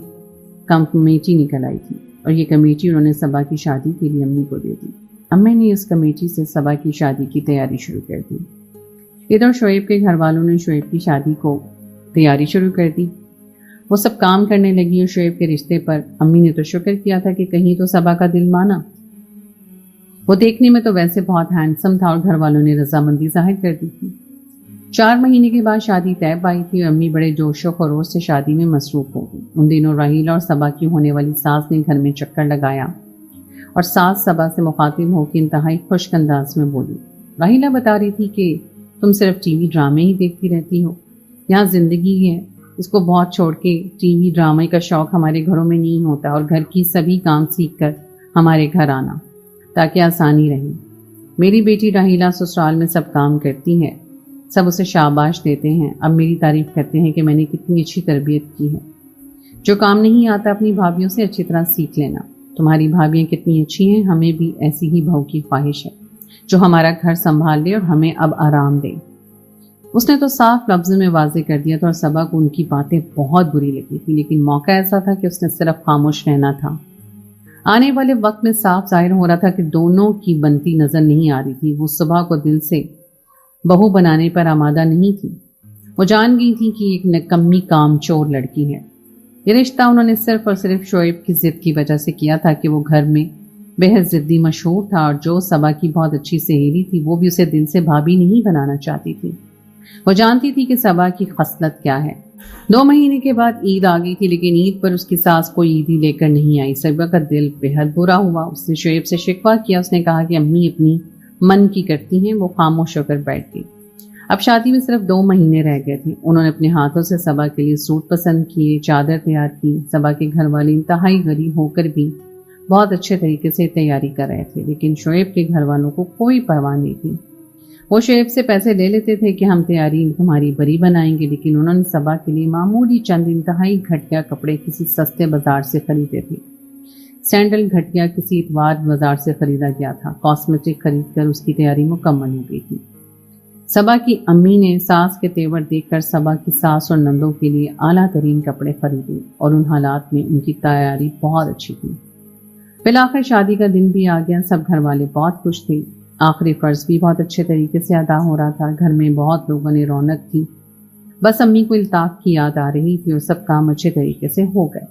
کمیٹی نکل آئی تھی اور یہ کمیٹی انہوں نے صبا کی شادی کے لیے امی کو دے دی۔ امی نے اس کمیٹی سے صبا کی شادی کی تیاری شروع کر دی۔ ادھر شعیب کے گھر والوں نے شعیب کی شادی کو تیاری شروع کر دی۔ وہ سب کام کرنے لگی اور شعیب کے رشتے پر امی نے تو شکر کیا تھا کہ کہیں تو صبا کا دل مانا۔ وہ دیکھنے میں تو ویسے بہت ہینڈسم تھا اور گھر والوں نے رضامندی ظاہر کر دی تھی۔ 4 مہینے کے بعد شادی طے پائی تھی اور امی بڑے جوش و خروش سے شادی میں مصروف ہو گئی۔ ان دنوں راحیلہ اور صبا کی ہونے والی ساس نے گھر میں چکر لگایا اور ساس صبا سے مخاطب ہو کے انتہائی خشک انداز میں بولی۔ راحیلہ بتا رہی تھی کہ تم صرف ٹی وی ڈرامے ہی دیکھتی رہتی ہو، یہاں زندگی ہے، اس کو بہت چھوڑ کے ٹی وی ڈرامے کا شوق ہمارے گھروں میں نہیں ہوتا، اور گھر کی سبھی کام سیکھ کر ہمارے گھر آنا تاکہ آسانی رہے۔ میری بیٹی راحیلہ سسرال میں سب کام کرتی ہے، سب اسے شاباش دیتے ہیں، اب میری تعریف کرتے ہیں کہ میں نے کتنی اچھی تربیت کی ہے۔ جو کام نہیں آتا اپنی بھابھیوں سے اچھی طرح سیکھ لینا۔ تمہاری بھابھیاں کتنی اچھی ہیں، ہمیں بھی ایسی ہی بہو کی خواہش ہے جو ہمارا گھر سنبھال لے اور ہمیں اب آرام دے۔ اس نے تو صاف لفظ میں واضح کر دیا تھا اور صبا کو ان کی باتیں بہت بری لگی تھی، لیکن موقع ایسا تھا کہ اس نے صرف خاموش رہنا تھا۔ آنے والے وقت میں صاف ظاہر ہو رہا تھا کہ دونوں کی بنتی نظر نہیں آ رہی تھی۔ وہ صبح کو دل سے بہو بنانے پر آمادہ نہیں تھی۔ وہ جان گئی تھی کہ ایک نکمی کام چور لڑکی ہے۔ یہ رشتہ انہوں نے صرف اور صرف شعیب کی ضد کی وجہ سے کیا تھا کہ وہ گھر میں بے حد ضدی مشہور تھا، اور جو صبا کی بہت اچھی سہیلی تھی وہ بھی اسے دل سے بھابھی نہیں بنانا چاہتی تھی۔ وہ جانتی تھی کہ صبا کی خصلت کیا ہے۔ 2 مہینے کے بعد عید آ گئی تھی، لیکن عید پر اس کی ساس کوئی عیدی لے کر نہیں آئی۔ صبا کا دل بے حد برا ہوا۔ اس نے شعیب سے شکوہ کیا۔ اس نے کہا کہ امی اپنی من کی کرتی ہیں۔ وہ خاموش ہو کر بیٹھ گئی۔ اب شادی میں صرف 2 مہینے رہ گئے تھے۔ انہوں نے اپنے ہاتھوں سے صبا کے لیے سوٹ پسند کیے، چادر تیار کی۔ صبا کے گھر والے انتہائی غریب ہو کر بھی بہت اچھے طریقے سے تیاری کر رہے تھے، لیکن شعیب کے گھر والوں کو کوئی پرواہ نہیں تھی۔ وہ شعیب سے پیسے لے لیتے تھے کہ ہم تیاری تمہاری بری بنائیں گے، لیکن انہوں نے صبا کے لیے معمولی چند انتہائی گھٹیا کپڑے کسی سستے بازار سے خریدے تھے۔ سینڈل گھٹیا کسی اتوار بازار سے خریدا گیا تھا۔ کاسمیٹک خرید کر اس کی تیاری مکمل ہو گئی تھی۔ صبا کی امی نے ساس کے تیور دیکھ کر صبا کی ساس اور نندوں کے لیے اعلیٰ ترین کپڑے خریدے، اور ان حالات میں ان کی تیاری بہت اچھی تھی۔ بالآخر شادی کا دن بھی آ گیا۔ سب گھر والے بہت خوش تھے۔ آخری فرض بھی بہت اچھے طریقے سے ادا ہو رہا تھا۔ گھر میں بہت لوگوں نے رونق تھی۔ بس امی کو الطاف کی یاد آ رہی تھی اور سب کام اچھے طریقے سے ہو گئے۔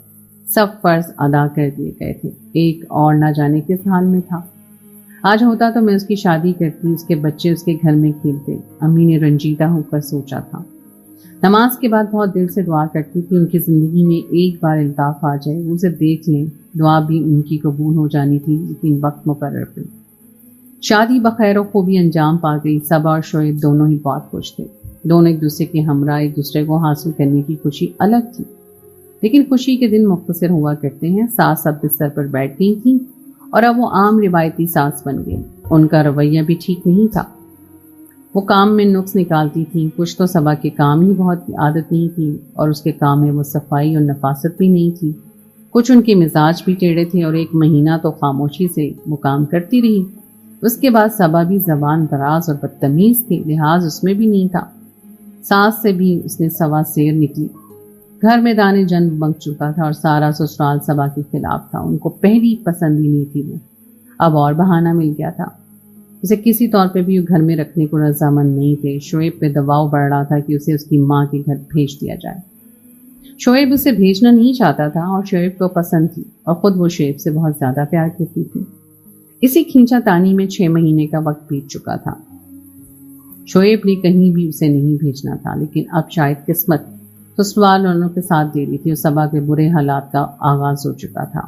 سب فرض ادا کر دیے گئے تھے۔ ایک اور نہ جانے کس حال میں تھا۔ آج ہوتا تو میں اس کی شادی کرتی، اس کے بچے اس کے گھر میں کھیلتے، امی نے رنجیدہ ہو کر سوچا تھا۔ نماز کے بعد بہت دل سے دعا کرتی تھی ان کی زندگی میں ایک بار الطاف آ جائے، وہ اسے دیکھ لیں۔ دعا بھی ان کی قبول ہو جانی تھی، لیکن وقت مقرر پہ۔ شادی بخیر و خوبی انجام پا گئی۔ صبا اور شعیب دونوں ہی بہت خوش تھے، دونوں ایک دوسرے کے ہمراہ، ایک دوسرے کو حاصل کرنے کی خوشی الگ تھی، لیکن خوشی کے دن مختصر ہوا کرتے ہیں۔ ساس اب بستر پر بیٹھ گئی تھی اور اب وہ عام روایتی ساس بن گئی۔ ان کا رویہ بھی ٹھیک نہیں تھا، وہ کام میں نقص نکالتی تھی۔ کچھ تو صبا کے کام ہی بہت عادت نہیں تھی، اور اس کے کام میں وہ صفائی اور نفاست بھی نہیں تھی۔ کچھ ان کے مزاج بھی ٹیڑھے تھے، اور ایک مہینہ تو خاموشی سے وہ کام کرتی رہی۔ اس کے بعد صبا بھی زبان دراز اور بدتمیز تھی، لحاظ اس میں بھی نہیں تھا۔ ساس سے بھی اس نے سوا سیر نکلی۔ گھر میں دانے جنگ بنک چکا تھا، اور سارا سسرال صبا کے خلاف تھا۔ ان کو پہلی پسند ہی نہیں تھی وہ، اب اور بہانہ مل گیا تھا۔ اسے کسی طور پہ بھی گھر میں رکھنے کو رضامند نہیں تھے۔ شعیب پہ دباؤ بڑھ رہا تھا کہ اسے اس کی ماں کے گھر بھیج دیا جائے۔ شعیب اسے بھیجنا نہیں چاہتا تھا، اور شعیب کو پسند تھی، اور خود وہ شعیب سے بہت زیادہ پیار کرتی تھی۔ اسی کھینچا تانی میں 6 مہینے کا وقت بیت چکا تھا۔ شعیب نے کہیں بھی اسے نہیں بھیجنا تھا، لیکن اب شاید قسمت سسرال والوں کے ساتھ دے رہی تھی، اور صبا کے برے حالات کا آغاز ہو چکا تھا۔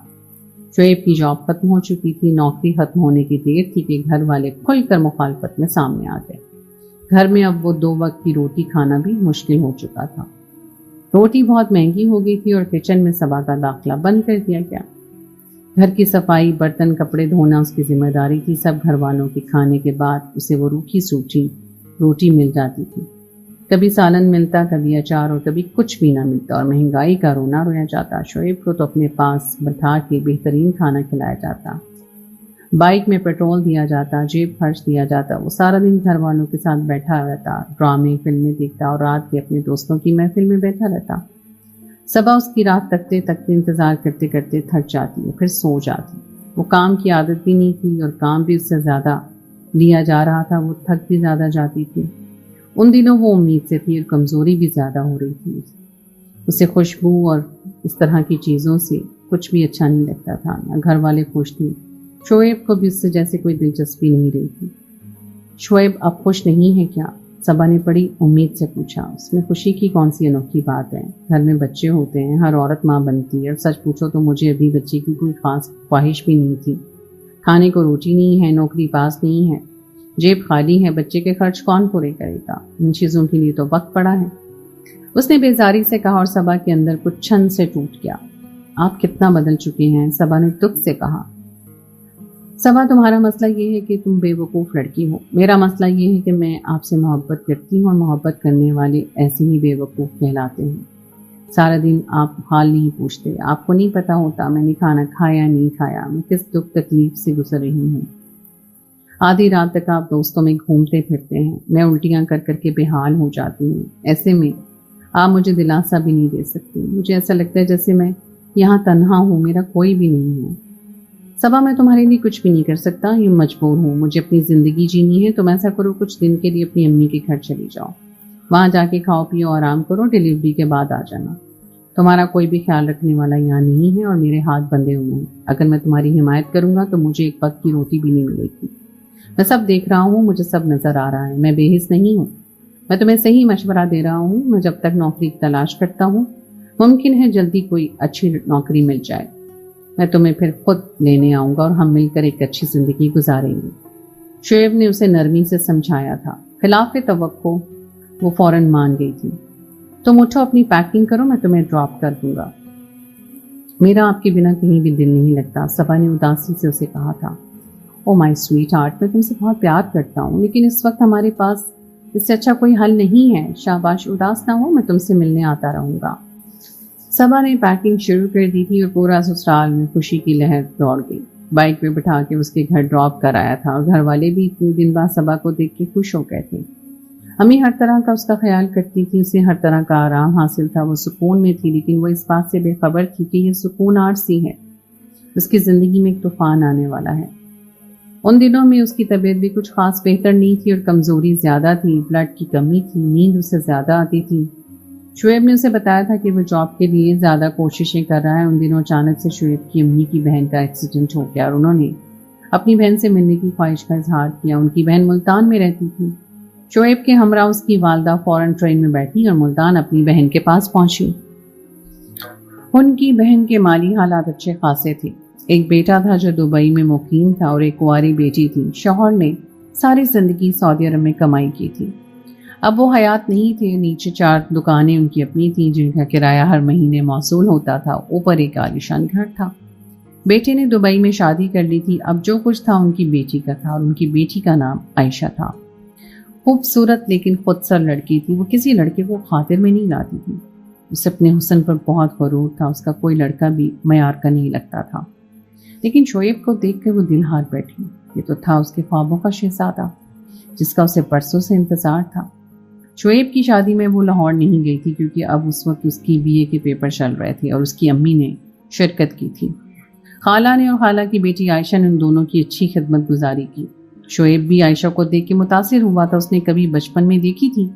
شعیب کی جاب ختم ہو چکی تھی، نوکری ختم ہونے کی دیر تھی کہ گھر والے کھل کر مخالفت میں سامنے آ گئے۔ گھر میں اب وہ 2 وقت کی روٹی کھانا بھی مشکل ہو چکا تھا۔ روٹی بہت مہنگی ہو گئی تھی، اور کچن میں صبا کا داخلہ بند کر دیا گیا۔ گھر کی صفائی، برتن، کپڑے دھونا اس کی ذمہ داری تھی۔ سب گھر والوں کے کھانے کے بعد اسے وہ روکھی سوکھی روٹی مل جاتی تھی۔ کبھی سالن ملتا، کبھی اچار، اور کبھی کچھ بھی نہ ملتا، اور مہنگائی کا رونا رویا جاتا۔ شعیب کو تو اپنے پاس بٹھا کے بہترین کھانا کھلایا جاتا، بائک میں پیٹرول دیا جاتا، جیب خرچ دیا جاتا۔ وہ سارا دن گھر والوں کے ساتھ بیٹھا رہتا، ڈرامے فلمیں دیکھتا، اور رات کے اپنے دوستوں کی محفل میں بیٹھا رہتا۔ صبا اس کی رات تکتے تکتے انتظار کرتے کرتے تھک جاتی اور پھر سو جاتی۔ وہ کام کی عادت بھی نہیں تھی، اور کام بھی اس سے زیادہ لیا جا رہا تھا، وہ تھک بھی زیادہ جاتی تھی۔ ان دنوں وہ امید سے تھی، اور کمزوری بھی زیادہ ہو رہی تھی۔ اسے خوشبو اور اس طرح کی چیزوں سے کچھ بھی اچھا نہیں لگتا تھا، نہ گھر والے خوش تھے۔ شعیب کو بھی اس سے جیسے کوئی دلچسپی نہیں رہی تھی۔ شعیب اب خوش نہیں ہے کیا؟ صبا نے بڑی امید سے پوچھا۔ اس میں خوشی کی کون سی انوکھی بات ہے؟ گھر میں بچے ہوتے ہیں، ہر عورت ماں بنتی ہے، اور سچ پوچھو تو مجھے ابھی بچے کی کوئی خاص خواہش بھی نہیں تھی۔ کھانے کو روٹی نہیں ہے، نوکری پاس نہیں ہے، جیب خالی ہے، بچے کے خرچ کون پورے کرے گا؟ ان چیزوں کے لیے تو وقت پڑا ہے۔ اس نے بیزاری سے کہا، اور صبا کے اندر کچھ چھن سے ٹوٹ گیا۔ آپ کتنا بدل چکے ہیں، صبا نے دکھ سے کہا۔ صبا، تمہارا مسئلہ یہ ہے کہ تم بے وقوف لڑکی ہو، میرا مسئلہ یہ ہے کہ میں آپ سے محبت کرتی ہوں، اور محبت کرنے والے ایسے ہی بے وقوف کہلاتے ہیں۔ سارا دن آپ حال نہیں پوچھتے، آپ کو نہیں پتا ہوتا میں نے کھانا کھایا نہیں کھایا، میں کس دکھ تکلیف سے گزر رہی ہوں۔ آدھی رات تک آپ دوستوں میں گھومتے پھرتے ہیں، میں الٹیاں کر کر کے بے حال ہو جاتی ہوں۔ ایسے میں آپ مجھے دلاسا بھی نہیں دے سکتی، مجھے ایسا لگتا ہے جیسے میں یہاں تنہا ہوں، میرا کوئی بھی نہیں ہے۔ صبا، میں تمہارے لیے کچھ بھی نہیں کر سکتا، یہ مجبور ہوں، مجھے اپنی زندگی جینی ہے۔ تم ایسا کرو، کچھ دن کے لیے اپنی امی کے گھر چلی جاؤ، وہاں جا کے کھاؤ پیو آرام کرو، ڈیلیوری کے بعد آ جانا۔ تمہارا کوئی بھی خیال رکھنے والا یہاں نہیں ہے، اور میرے ہاتھ بندھے ہوئے ہیں۔ اگر میں تمہاری حمایت کروں گا تو مجھے ایک وقت کی روٹی بھی نہیں ملے گی۔ میں سب دیکھ رہا ہوں، مجھے سب نظر آ رہا ہے، میں بے حس نہیں ہوں۔ میں تمہیں صحیح مشورہ دے رہا ہوں، میں جب تک نوکری کی تلاش کرتا ہوں، ممکن ہے جلدی کوئی اچھی نوکری مل جائے، میں تمہیں پھر خود لینے آؤں گا، اور ہم مل کر ایک اچھی زندگی گزاریں گے۔ شعیب نے اسے نرمی سے سمجھایا تھا۔ خلاف توقع وہ فوراً مان گئی تھی۔ تم اٹھو، اپنی پیکنگ کرو، میں تمہیں ڈراپ کر دوں گا۔ میرا آپ کے بنا کہیں بھی دل نہیں لگتا، صبا نے اداسی سے اسے کہا تھا۔ او مائی سویٹ ہارٹ، میں تم سے بہت پیار کرتا ہوں، لیکن اس وقت ہمارے پاس اس سے اچھا کوئی حل نہیں ہے۔ شاباش، اداس نہ ہو، میں تم سے ملنے آتا رہوں گا۔ صبا نے پیکنگ شروع کر دی تھی، اور پورا سسرال میں خوشی کی لہر دوڑ گئی۔ بائک پہ بٹھا کے اس کے گھر ڈراپ کرایا تھا، اور گھر والے بھی اتنے دن بعد صبا کو دیکھ کے خوش ہو گئے تھے۔ امی ہر طرح کا اس کا خیال کرتی تھی، اسے ہر طرح کا آرام حاصل تھا، وہ سکون میں تھی، لیکن وہ اس بات سے بے خبر تھی کہ یہ سکون عارضی ہے، اس کی زندگی میں ایک طوفان آنے والا ہے۔ ان دنوں میں اس کی طبیعت بھی کچھ خاص بہتر نہیں تھی، اور کمزوری زیادہ تھی، بلڈ کی کمی تھی، نیند اسے زیادہ آتی تھی۔ شعیب نے اسے بتایا تھا کہ وہ جاب کے لیے زیادہ کوششیں کر رہا ہے۔ ان دنوں اچانک سے شعیب کی امی کی بہن کا ایکسیڈنٹ ہو گیا، اور انہوں نے اپنی بہن سے ملنے کی خواہش کا اظہار کیا۔ ان کی بہن ملتان میں رہتی تھی۔ شعیب کے ہمراہ اس کی والدہ فوراً ٹرین میں بیٹھی اور ملتان اپنی بہن کے پاس پہنچی۔ ان کی بہن کے مالی حالات اچھے خاصے تھے۔ ایک بیٹا تھا جو دبئی میں مقیم تھا اور ایک کنواری بیٹی تھی۔ شوہر نے ساری زندگی سعودی عرب میں کمائی کی تھی۔ اب وہ حیات نہیں تھے۔ نیچے 4 دکانیں ان کی اپنی تھیں جن کا کرایہ ہر مہینے موصول ہوتا تھا۔ اوپر ایک عالیشان گھر تھا۔ بیٹے نے دبئی میں شادی کر لی تھی۔ اب جو کچھ تھا ان کی بیٹی کا تھا اور ان کی بیٹی کا نام عائشہ تھا۔ خوبصورت لیکن خود سر لڑکی تھی۔ وہ کسی لڑکے کو خاطر میں نہیں لاتی تھی۔ اسے اپنے حسن پر بہت غرور تھا۔ اس کا کوئی لڑکا بھی معیار کا نہیں لگتا تھا۔ لیکن شعیب کو دیکھ کر وہ دل ہار بیٹھی۔ یہ تو تھا اس کے خوابوں کا شہزادہ جس کا اسے برسوں سے انتظار تھا۔ شعیب کی شادی میں وہ لاہور نہیں گئی تھی کیونکہ اب اس وقت اس کی BA کے پیپر چل رہے تھے اور اس کی امی نے شرکت کی تھی۔ خالہ نے اور خالہ کی بیٹی عائشہ نے ان دونوں کی اچھی خدمت گزاری کی۔ شعیب بھی عائشہ کو دیکھ کے متاثر ہوا تھا۔ اس نے کبھی بچپن میں دیکھی تھی۔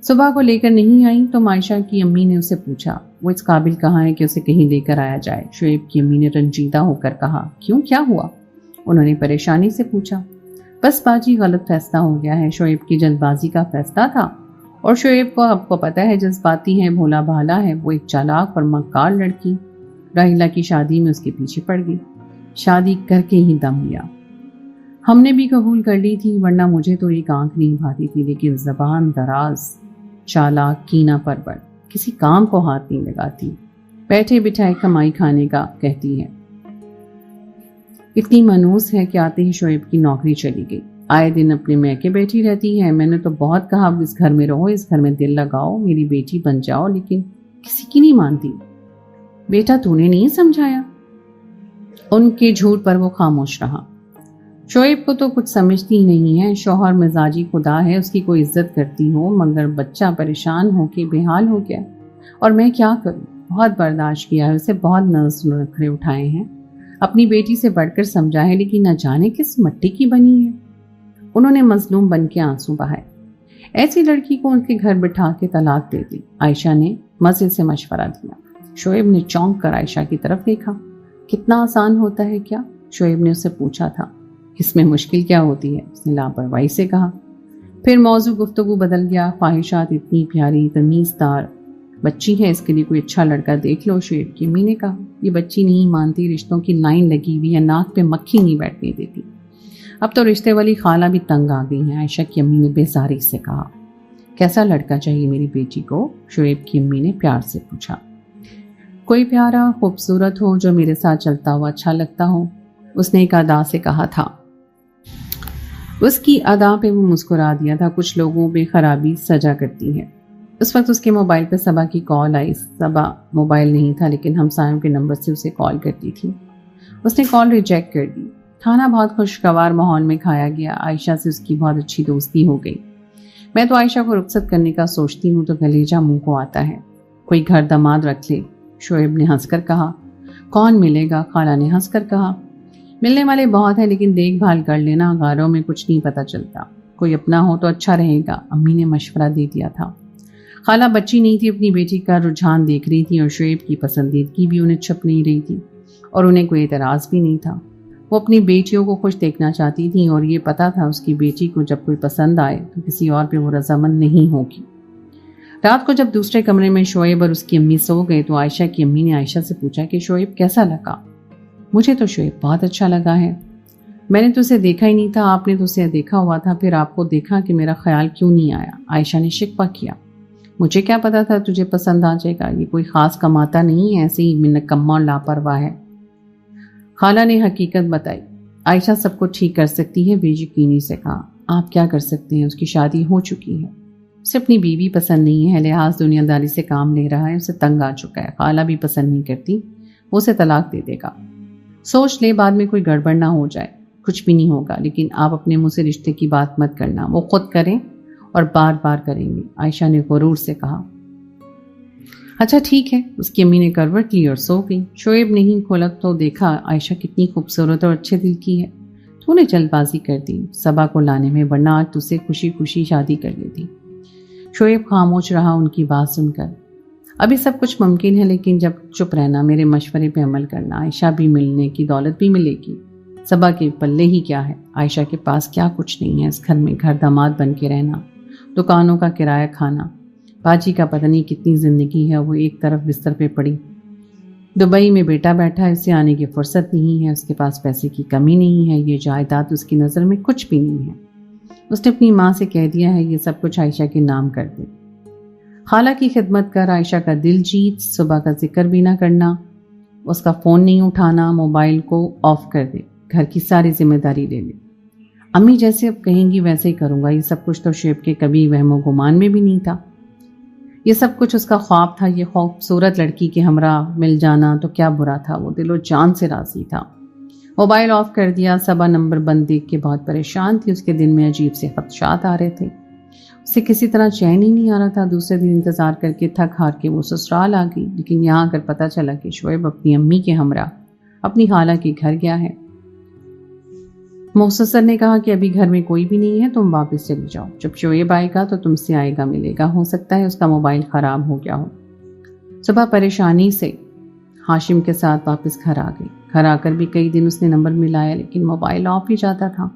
صبح کو لے کر نہیں آئی تو عائشہ کی امی نے اسے پوچھا وہ اس قابل کہاں ہے کہ اسے کہیں لے کر آیا جائے۔ شعیب کی امی نے رنجیدہ ہو کر کہا کیوں، کیا ہوا؟ انہوں نے پریشانی سے پوچھا۔ بس باجی غلط فیصلہ ہو گیا ہے۔ شعیب کی جلد بازی کا فیصلہ تھا اور شعیب کو آپ کو پتہ ہے جذباتی ہے، بھولا بھالا ہے۔ وہ ایک چالاک اور مکار لڑکی راحیلہ کی شادی میں اس کے پیچھے پڑ گئی۔ شادی کر کے ہی دم لیا۔ ہم نے بھی قبول کر لی تھی ورنہ مجھے تو ایک آنکھ نہیں بھاتی تھی، لیکن زبان دراز، چالاک، کینہ پرور، کسی کام کو ہاتھ نہیں لگاتی، بیٹھے بٹھائے کمائی کھانے کا کہتی ہے۔ اتنی منوس ہے کہ آتے ہی شعیب کی نوکری چلی گئی۔ آئے دن اپنے میکے بیٹھی رہتی ہے۔ میں نے تو بہت کہا اب اس گھر میں رہو، اس گھر میں دل لگاؤ، میری بیٹی بن جاؤ، لیکن کسی کی نہیں مانتی۔ بیٹا تو نے نہیں سمجھایا؟ ان کے جھوٹ پر وہ خاموش رہا۔ شعیب کو تو کچھ سمجھتی ہی نہیں ہے۔ شوہر مزاجی خدا ہے، اس کی کوئی عزت کرتی ہو، مگر بچہ پریشان ہو کے بے حال ہو گیا۔ اور میں کیا کروں؟ بہت برداشت کیا ہے، اسے بہت نظر نخرے اٹھائے ہیں، اپنی بیٹی سے بڑھ کر سمجھا ہے، لیکن نہ جانے کس مٹی کی بنی ہے۔ انہوں نے مظلوم بن کے آنسو بہائے۔ ایسی لڑکی کو ان کے گھر بٹھا کے طلاق دے دی۔ عائشہ نے مزے سے مشورہ دیا۔ شعیب نے چونک کر عائشہ کی طرف دیکھا۔ کتنا آسان ہوتا ہے کیا؟ شعیب نے اس سے پوچھا تھا۔ اس میں مشکل کیا ہوتی ہے؟ اس نے لاپرواہی سے کہا۔ پھر موضوع گفتگو بدل گیا۔ خواہشات اتنی پیاری تمیز دار بچی ہے، اس کے لیے کوئی اچھا لڑکا دیکھ لو۔ شعیب کی امی نے کہا یہ بچی نہیں مانتی، رشتوں کی لائن لگی ہوئی ہے، ناک پہ مکھی نہیں بیٹھنے دیتی۔ اب تو رشتے والی خالہ بھی تنگ آ گئی ہیں۔ عائشہ کی امی نے بیزاری سے کہا۔ کیسا لڑکا چاہیے میری بیٹی کو؟ شعیب کی امی نے پیار سے پوچھا۔ کوئی پیارا خوبصورت ہو جو میرے ساتھ چلتا ہوا اچھا لگتا ہو، اس نے ایک ادا سے کہا تھا۔ اس کی ادا پہ وہ مسکرا دیا تھا۔ کچھ لوگوں پہ خرابی سجا کرتی ہے۔ اس وقت اس کے موبائل پہ صبا کی کال آئی۔ صبا موبائل نہیں تھا لیکن ہمسایوں کے نمبر سے اسے کال کرتی تھی۔ اس نے کال ریجیکٹ کر دی۔ کھانا بہت خوشگوار ماحول میں کھایا گیا۔ عائشہ سے اس کی بہت اچھی دوستی ہو گئی۔ میں تو عائشہ کو رخصت کرنے کا سوچتی ہوں تو کلیجہ منہ کو آتا ہے۔ کوئی گھر داماد رکھ لے، شعیب نے ہنس کر کہا۔ کون ملے گا؟ خالہ نے ہنس کر کہا۔ ملنے والے بہت ہیں لیکن دیکھ بھال کر لینا، غاروں میں کچھ نہیں پتہ چلتا۔ کوئی اپنا ہو تو اچھا رہے گا، امی نے مشورہ دے دیا تھا۔ خالہ بچی نہیں تھی، اپنی بیٹی کا رجحان دیکھ رہی تھی اور شعیب کی پسندیدگی بھی انہیں چھپ نہیں رہی تھی اور انہیں کوئی اعتراض بھی نہیں تھا۔ وہ اپنی بیٹیوں کو خوش دیکھنا چاہتی تھیں اور یہ پتہ تھا اس کی بیٹی کو جب کوئی پسند آئے تو کسی اور پہ وہ رضامند نہیں ہوگی۔ رات کو جب دوسرے کمرے میں شعیب اور اس کی امی سو گئے تو عائشہ کی امی نے عائشہ سے پوچھا کہ شعیب کیسا لگا؟ مجھے تو شعیب بہت اچھا لگا ہے۔ میں نے تو اسے دیکھا ہی نہیں تھا، آپ نے تو اسے دیکھا ہوا تھا، پھر آپ کو دیکھا کہ میرا خیال کیوں نہیں آیا؟ عائشہ نے شکوہ کیا۔ مجھے کیا پتا تھا تجھے پسند آ جائے گا، یہ کوئی خاص کماتا نہیں ہے، ایسے ہی نکما اور لاپرواہ ہے۔ خالہ نے حقیقت بتائی۔ عائشہ سب کو ٹھیک کر سکتی ہے، بے یقینی سے کہا۔ آپ کیا کر سکتے ہیں؟ اس کی شادی ہو چکی ہے، اسے اپنی بیوی پسند نہیں ہے، لحاظ دنیا داری سے کام لے رہا ہے، اسے تنگ آ چکا ہے، خالہ بھی پسند نہیں کرتی، وہ اسے طلاق دے دے گا۔ سوچ لے، بعد میں کوئی گڑبڑ نہ ہو جائے۔ کچھ بھی نہیں ہوگا، لیکن آپ اپنے منہ سے رشتے کی بات مت کرنا، وہ خود کریں اور بار بار کریں گے، عائشہ نے غرور سے کہا۔ اچھا ٹھیک ہے، اس کی امی نے کروٹ لی اور سو گئی۔ شعیب نہیں کھولا تو دیکھا عائشہ کتنی خوبصورت اور اچھے دل کی ہے، تو نے جلد بازی کر دی صبا کو لانے میں، ورنہ آج تو سے خوشی خوشی شادی کر لیتی۔ شعیب خاموش رہا ان کی بات سن کر۔ ابھی سب کچھ ممکن ہے، لیکن جب چپ رہنا، میرے مشورے پہ عمل کرنا، عائشہ بھی ملنے کی دولت بھی ملے گی، صبا کے پلے ہی کیا ہے، عائشہ کے پاس کیا کچھ نہیں ہے، اس گھر میں گھر داماد بن کے رہنا، دکانوں کا کرایہ کھانا، باجی کا پتہ نہیں کتنی زندگی ہے، وہ ایک طرف بستر پہ پڑی، دبئی میں بیٹا بیٹھا ہے، اسے آنے کی فرصت نہیں ہے، اس کے پاس پیسے کی کمی نہیں ہے، یہ جائیداد اس کی نظر میں کچھ بھی نہیں ہے۔ اس نے اپنی ماں سے کہہ دیا ہے یہ سب کچھ عائشہ کے نام کر دے، خالہ کی خدمت کر، عائشہ کا دل جیت، صبح کا ذکر بھی نہ کرنا، اس کا فون نہیں اٹھانا، موبائل کو آف کر دے، گھر کی ساری ذمہ داری لے لے۔ امی جیسے اب کہیں گی ویسے ہی کروں گا، یہ سب کچھ تو شعیب کے کبھی وہم و گمان میں بھی نہیں تھا، یہ سب کچھ اس کا خواب تھا، یہ خوبصورت لڑکی کے ہمراہ مل جانا تو کیا برا تھا، وہ دل و جان سے راضی تھا۔ موبائل آف کر دیا، صبا نمبر بند دیکھ کے بہت پریشان تھی، اس کے دل میں عجیب سے خدشات آ رہے تھے، اسے کسی طرح چین ہی نہیں آ رہا تھا۔ دوسرے دن انتظار کر کے تھک ہار کے وہ سسرال آ گئی، لیکن یہاں آ کر پتہ چلا کہ شعیب اپنی امی کے ہمراہ اپنی خالہ کے گھر گیا ہے۔ محسن نے کہا کہ ابھی گھر میں کوئی بھی نہیں ہے، تم واپس چلی جاؤ، جب شعیب آئے گا تو تم سے آئے گا ملے گا، ہو سکتا ہے اس کا موبائل خراب ہو گیا ہو۔ صبح پریشانی سے ہاشم کے ساتھ واپس گھر آ گئی، گھر آ کر بھی کئی دن اس نے نمبر ملایا لیکن موبائل آف ہی جاتا تھا،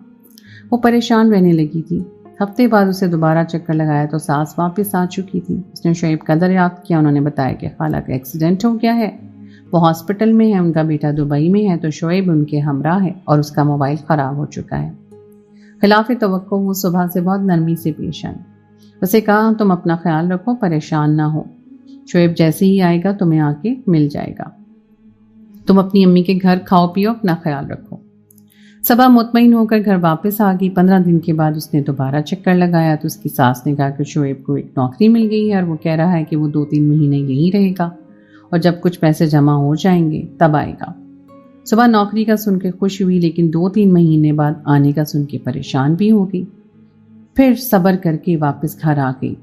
وہ پریشان رہنے لگی تھی۔ ہفتے بعد اسے دوبارہ چکر لگایا تو ساس واپس آ چکی تھی، اس نے شعیب کا دریافت کیا، انہوں نے بتایا کہ خالہ کا ایکسیڈنٹ ہو گیا ہے، وہ ہاسپٹل میں ہے، ان کا بیٹا دبئی میں ہے، تو شعیب ان کے ہمراہ ہے اور اس کا موبائل خراب ہو چکا ہے۔ خلاف توقع وہ صبح سے بہت نرمی سے پیش آئی، اسے کہا تم اپنا خیال رکھو، پریشان نہ ہو، شعیب جیسے ہی آئے گا تمہیں آ کے مل جائے گا، تم اپنی امی کے گھر کھاؤ پیو، اپنا خیال رکھو۔ صبح مطمئن ہو کر گھر واپس آ گئی۔ 15 دن کے بعد اس نے دوبارہ چکر لگایا تو اس کی ساس نے کہا کہ شعیب کو ایک نوکری مل گئی ہے اور وہ کہہ رہا ہے کہ وہ 2-3 مہینے یہیں رہے گا اور جب کچھ پیسے جمع ہو جائیں گے تب آئے گا۔ صبح نوکری کا سن کے خوش ہوئی لیکن 2-3 مہینے بعد آنے کا سن کے پریشان بھی ہو گئی، پھر صبر کر کے واپس گھر آ گئی۔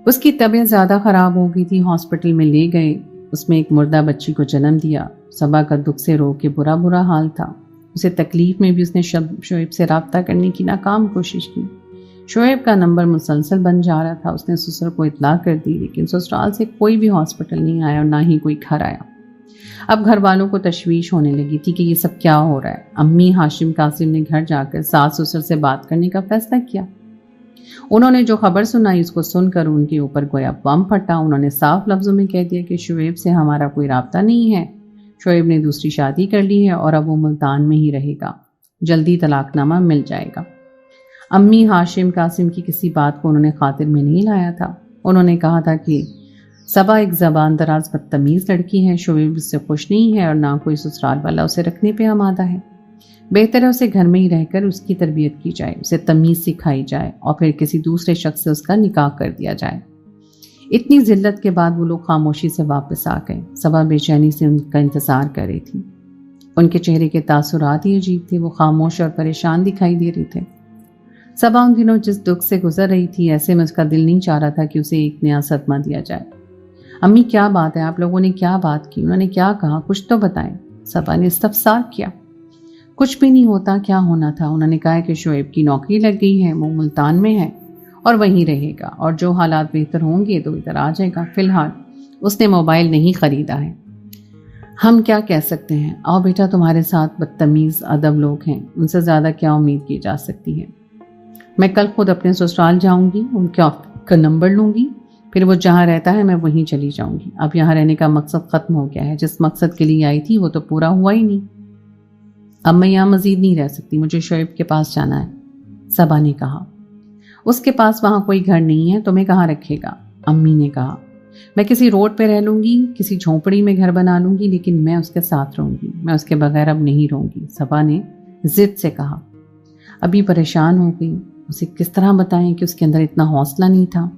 اس کی طبیعت زیادہ خراب ہو گئی تھی، ہاسپٹل میں لے گئے، اس میں ایک مردہ بچی کو جنم دیا۔ صبح کا دکھ سے رو کے برا حال تھا، اسے تکلیف میں بھی اس نے شعیب سے رابطہ کرنے کی ناکام کوشش کی۔ شعیب کا نمبر مسلسل بن جا رہا تھا، اس نے سسر کو اطلاع کر دی لیکن سسرال سے کوئی بھی ہاسپٹل نہیں آیا اور نہ ہی کوئی گھر آیا۔ اب گھر والوں کو تشویش ہونے لگی تھی کہ یہ سب کیا ہو رہا ہے۔ امی ہاشم قاسم نے گھر جا کر ساس سسر سے بات کرنے کا فیصلہ کیا۔ انہوں نے جو خبر سنائی اس کو سن کر ان کے اوپر گویا بم پھٹا۔ انہوں نے صاف لفظوں میں کہہ دیا کہ شعیب سے ہمارا کوئی رابطہ نہیں ہے، شعیب نے دوسری شادی کر لی ہے اور اب وہ ملتان میں ہی رہے گا، جلدی طلاق نامہ مل جائے گا۔ امی ہاشم قاسم کی کسی بات کو انہوں نے خاطر میں نہیں لایا تھا۔ انہوں نے کہا تھا کہ صبا ایک زبان دراز بدتمیز لڑکی ہے، شعیب اس سے خوش نہیں ہے اور نہ کوئی سسرال والا اسے رکھنے پہ آمادہ ہے، بہتر ہے اسے گھر میں ہی رہ کر اس کی تربیت کی جائے، اسے تمیز سکھائی جائے اور پھر کسی دوسرے شخص سے اس کا نکاح کر دیا جائے۔ اتنی ذلت کے بعد وہ لوگ خاموشی سے واپس آ گئے۔ صبا بے چینی سے ان کا انتظار کر رہی تھی، ان کے چہرے کے تاثرات ہی عجیب تھے، وہ خاموش اور پریشان دکھائی دے رہے تھے۔ صبا ان دنوں جس دکھ سے گزر رہی تھی، ایسے میں اس کا دل نہیں چاہ رہا تھا کہ اسے ایک نیا صدمہ دیا جائے۔ امی کیا بات ہے، آپ لوگوں نے کیا بات کی، انہوں نے کیا کہا، کچھ تو بتائیں۔ صبا نے استفسار کیا۔ کچھ بھی نہیں ہوتا، کیا ہونا تھا، انہوں نے کہا کہ شعیب کی نوکری لگ گئی ہے، وہ ملتان میں ہے اور وہیں رہے گا اور جو حالات بہتر ہوں گے تو ادھر آ جائے گا، فی الحال اس نے موبائل نہیں خریدا ہے۔ ہم کیا کہہ سکتے ہیں، آؤ بیٹا تمہارے ساتھ بدتمیز ادب لوگ ہیں، ان سے زیادہ کیا امید کی جا سکتی ہے۔ میں کل خود اپنے سسرال جاؤں گی، ان کے آفس کا نمبر لوں گی، پھر وہ جہاں رہتا ہے میں وہیں چلی جاؤں گی۔ اب یہاں رہنے کا مقصد ختم ہو گیا ہے، جس مقصد کے لیے آئی تھی وہ تو پورا ہوا ہی نہیں، اب میں یہاں مزید نہیں رہ سکتی، مجھے شعیب کے پاس جانا ہے۔ صبا نے کہا اس کے پاس وہاں کوئی گھر نہیں ہے، تمہیں کہاں رکھے گا؟ امی نے کہا میں کسی روڈ پہ رہ لوں گی، کسی جھونپڑی میں گھر بنا لوں گی، لیکن میں اس کے ساتھ رہوں گی، میں اس کے بغیر اب نہیں رہوں گی، صبا نے ضد سے کہا۔ ابھی پریشان ہو گئی، اسے کس طرح بتائیں کہ اس کے اندر اتنا حوصلہ نہیں تھا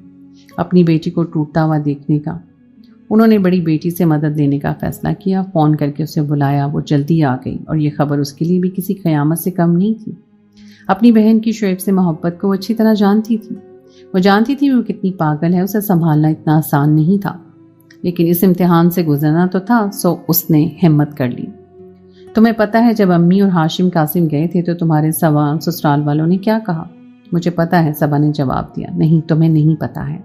اپنی بیٹی کو ٹوٹتا ہوا دیکھنے کا۔ انہوں نے بڑی بیٹی سے مدد لینے کا فیصلہ کیا، فون کر کے اسے بلایا، وہ جلدی آ گئی اور یہ خبر اس کے لیے بھی کسی قیامت سے کم نہیں تھی۔ اپنی بہن کی شعیب سے محبت کو وہ اچھی طرح جانتی تھی، وہ جانتی تھی وہ کتنی پاگل ہے، اسے سنبھالنا اتنا آسان نہیں تھا، لیکن اس امتحان سے گزرنا تو تھا، سو اس نے ہمت کر لی۔ تمہیں پتہ ہے جب امی اور ہاشم قاسم گئے تھے تو تمہارے سسرال والوں نے کیا کہا؟ مجھے پتہ ہے، صبا نے جواب دیا۔ نہیں، تمہیں نہیں پتہ ہے۔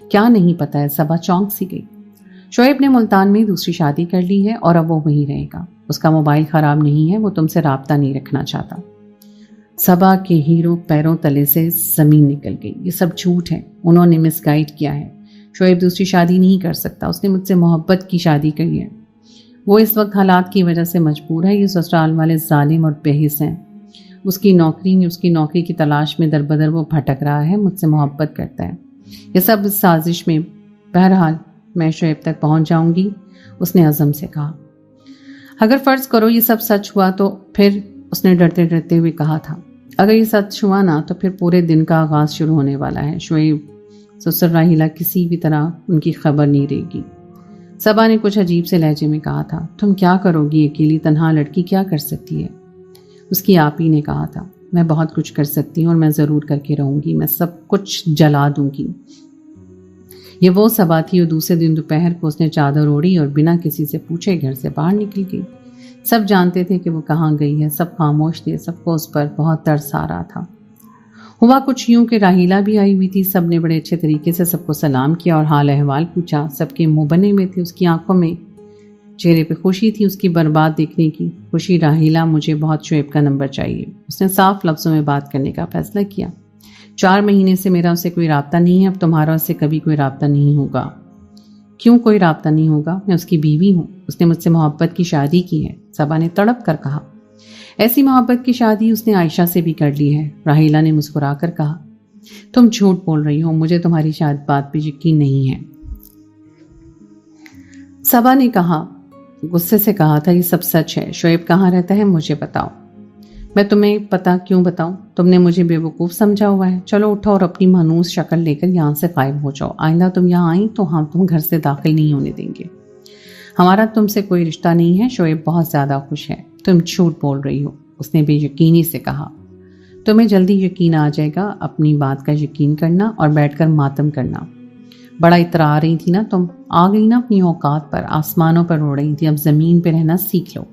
کیا نہیں پتہ ہے؟ صبا چونک سی گئی۔ شعیب نے ملتان میں دوسری شادی کر لی ہے اور اب وہ وہیں رہے گا، اس کا موبائل خراب نہیں ہے، وہ تم سے رابطہ نہیں رکھنا چاہتا۔ صبا کے ہیرو پیروں تلے سے زمین نکل گئی۔ یہ سب جھوٹ ہے، انہوں نے مس گائیڈ کیا ہے۔ شعیب دوسری شادی نہیں کر سکتا، اس نے مجھ سے محبت کی شادی کی ہے۔ وہ اس وقت حالات کی وجہ سے مجبور ہے، یہ سسرال والے ظالم اور بے حس ہیں۔ اس کی نوکری کی تلاش میں در بدر وہ بھٹک رہا ہے، مجھ سے محبت کرتا ہے۔ یہ سب اس سازش میں، بہرحال میں شعیب تک پہنچ جاؤں گی، اس نے عزم سے کہا۔ اگر فرض کرو یہ سب سچ ہوا تو پھر، اس نے ڈرتے ڈرتے ہوئے کہا تھا، اگر یہ سچ ہوا نا تو پھر پورے دن کا آغاز شروع ہونے والا ہے۔ شعیب، سسر راحیلہ کسی بھی طرح ان کی خبر نہیں رہے گی۔ صبا نے کچھ عجیب سے لہجے میں کہا تھا، تم کیا کرو گی؟ اکیلی تنہا لڑکی کیا کر سکتی ہے؟ اس کی آپ ہی نے کہا تھا، میں بہت کچھ کر سکتی ہوں اور میں ضرور کر کے رہوں گی، میں سب کچھ جلا دوں گی۔ یہ وہ صبا تھی اور دوسرے دن دوپہر کو اس نے چادر اوڑھی اور بنا کسی سے پوچھے گھر سے باہر نکل گئی۔ سب جانتے تھے کہ وہ کہاں گئی ہے، سب خاموش تھے، سب کو اس پر بہت ترس آ رہا تھا۔ ہوا کچھ یوں کہ راحیلہ بھی آئی ہوئی تھی، سب نے بڑے اچھے طریقے سے سب کو سلام کیا اور حال احوال پوچھا۔ سب کے منہ بنے ہوئے تھے، اس کی آنکھوں میں، چہرے پہ خوشی تھی اس کی برباد دیکھنے کی۔ خوشی، راحیلہ مجھے بہت شعیب کا نمبر چاہیے۔ اس نے صاف لفظوں میں بات کرنے کا فیصلہ کیا۔ 4 مہینے سے میرا اس سے کوئی رابطہ نہیں ہے، اب تمہارا اس سے کبھی کوئی رابطہ نہیں ہوگا۔ کیوں کوئی رابطہ نہیں ہوگا؟ میں اس کی بیوی ہوں، اس نے مجھ سے محبت کی شادی کی ہے، صبا نے تڑپ کر کہا۔ ایسی محبت کی شادی اس نے عائشہ سے بھی کر لی ہے، راحیلہ نے مسکرا کر کہا۔ تم جھوٹ بول رہی ہو، مجھے تمہاری شاید بات پہ یقین نہیں ہے، صبا نے کہا، غصے سے کہا تھا۔ یہ سب سچ ہے، شعیب کہاں رہتا ہے مجھے بتاؤ۔ میں تمہیں پتہ کیوں بتاؤں؟ تم نے مجھے بے وقوف سمجھا ہوا ہے۔ چلو اٹھو اور اپنی مانوس شکل لے کر یہاں سے غائب ہو جاؤ۔ آئندہ تم یہاں آئیں تو ہم تم گھر سے داخل نہیں ہونے دیں گے۔ ہمارا تم سے کوئی رشتہ نہیں ہے، شعیب بہت زیادہ خوش ہے۔ تم جھوٹ بول رہی ہو، اس نے بے یقینی سے کہا۔ تمہیں جلدی یقین آ جائے گا، اپنی بات کا یقین کرنا اور بیٹھ کر ماتم کرنا۔ بڑا اترا رہی تھی نا تم، آ گئی نا اپنی اوقات پر، آسمانوں پر اڑ رہی تھی، اب زمین پہ رہنا سیکھ لو۔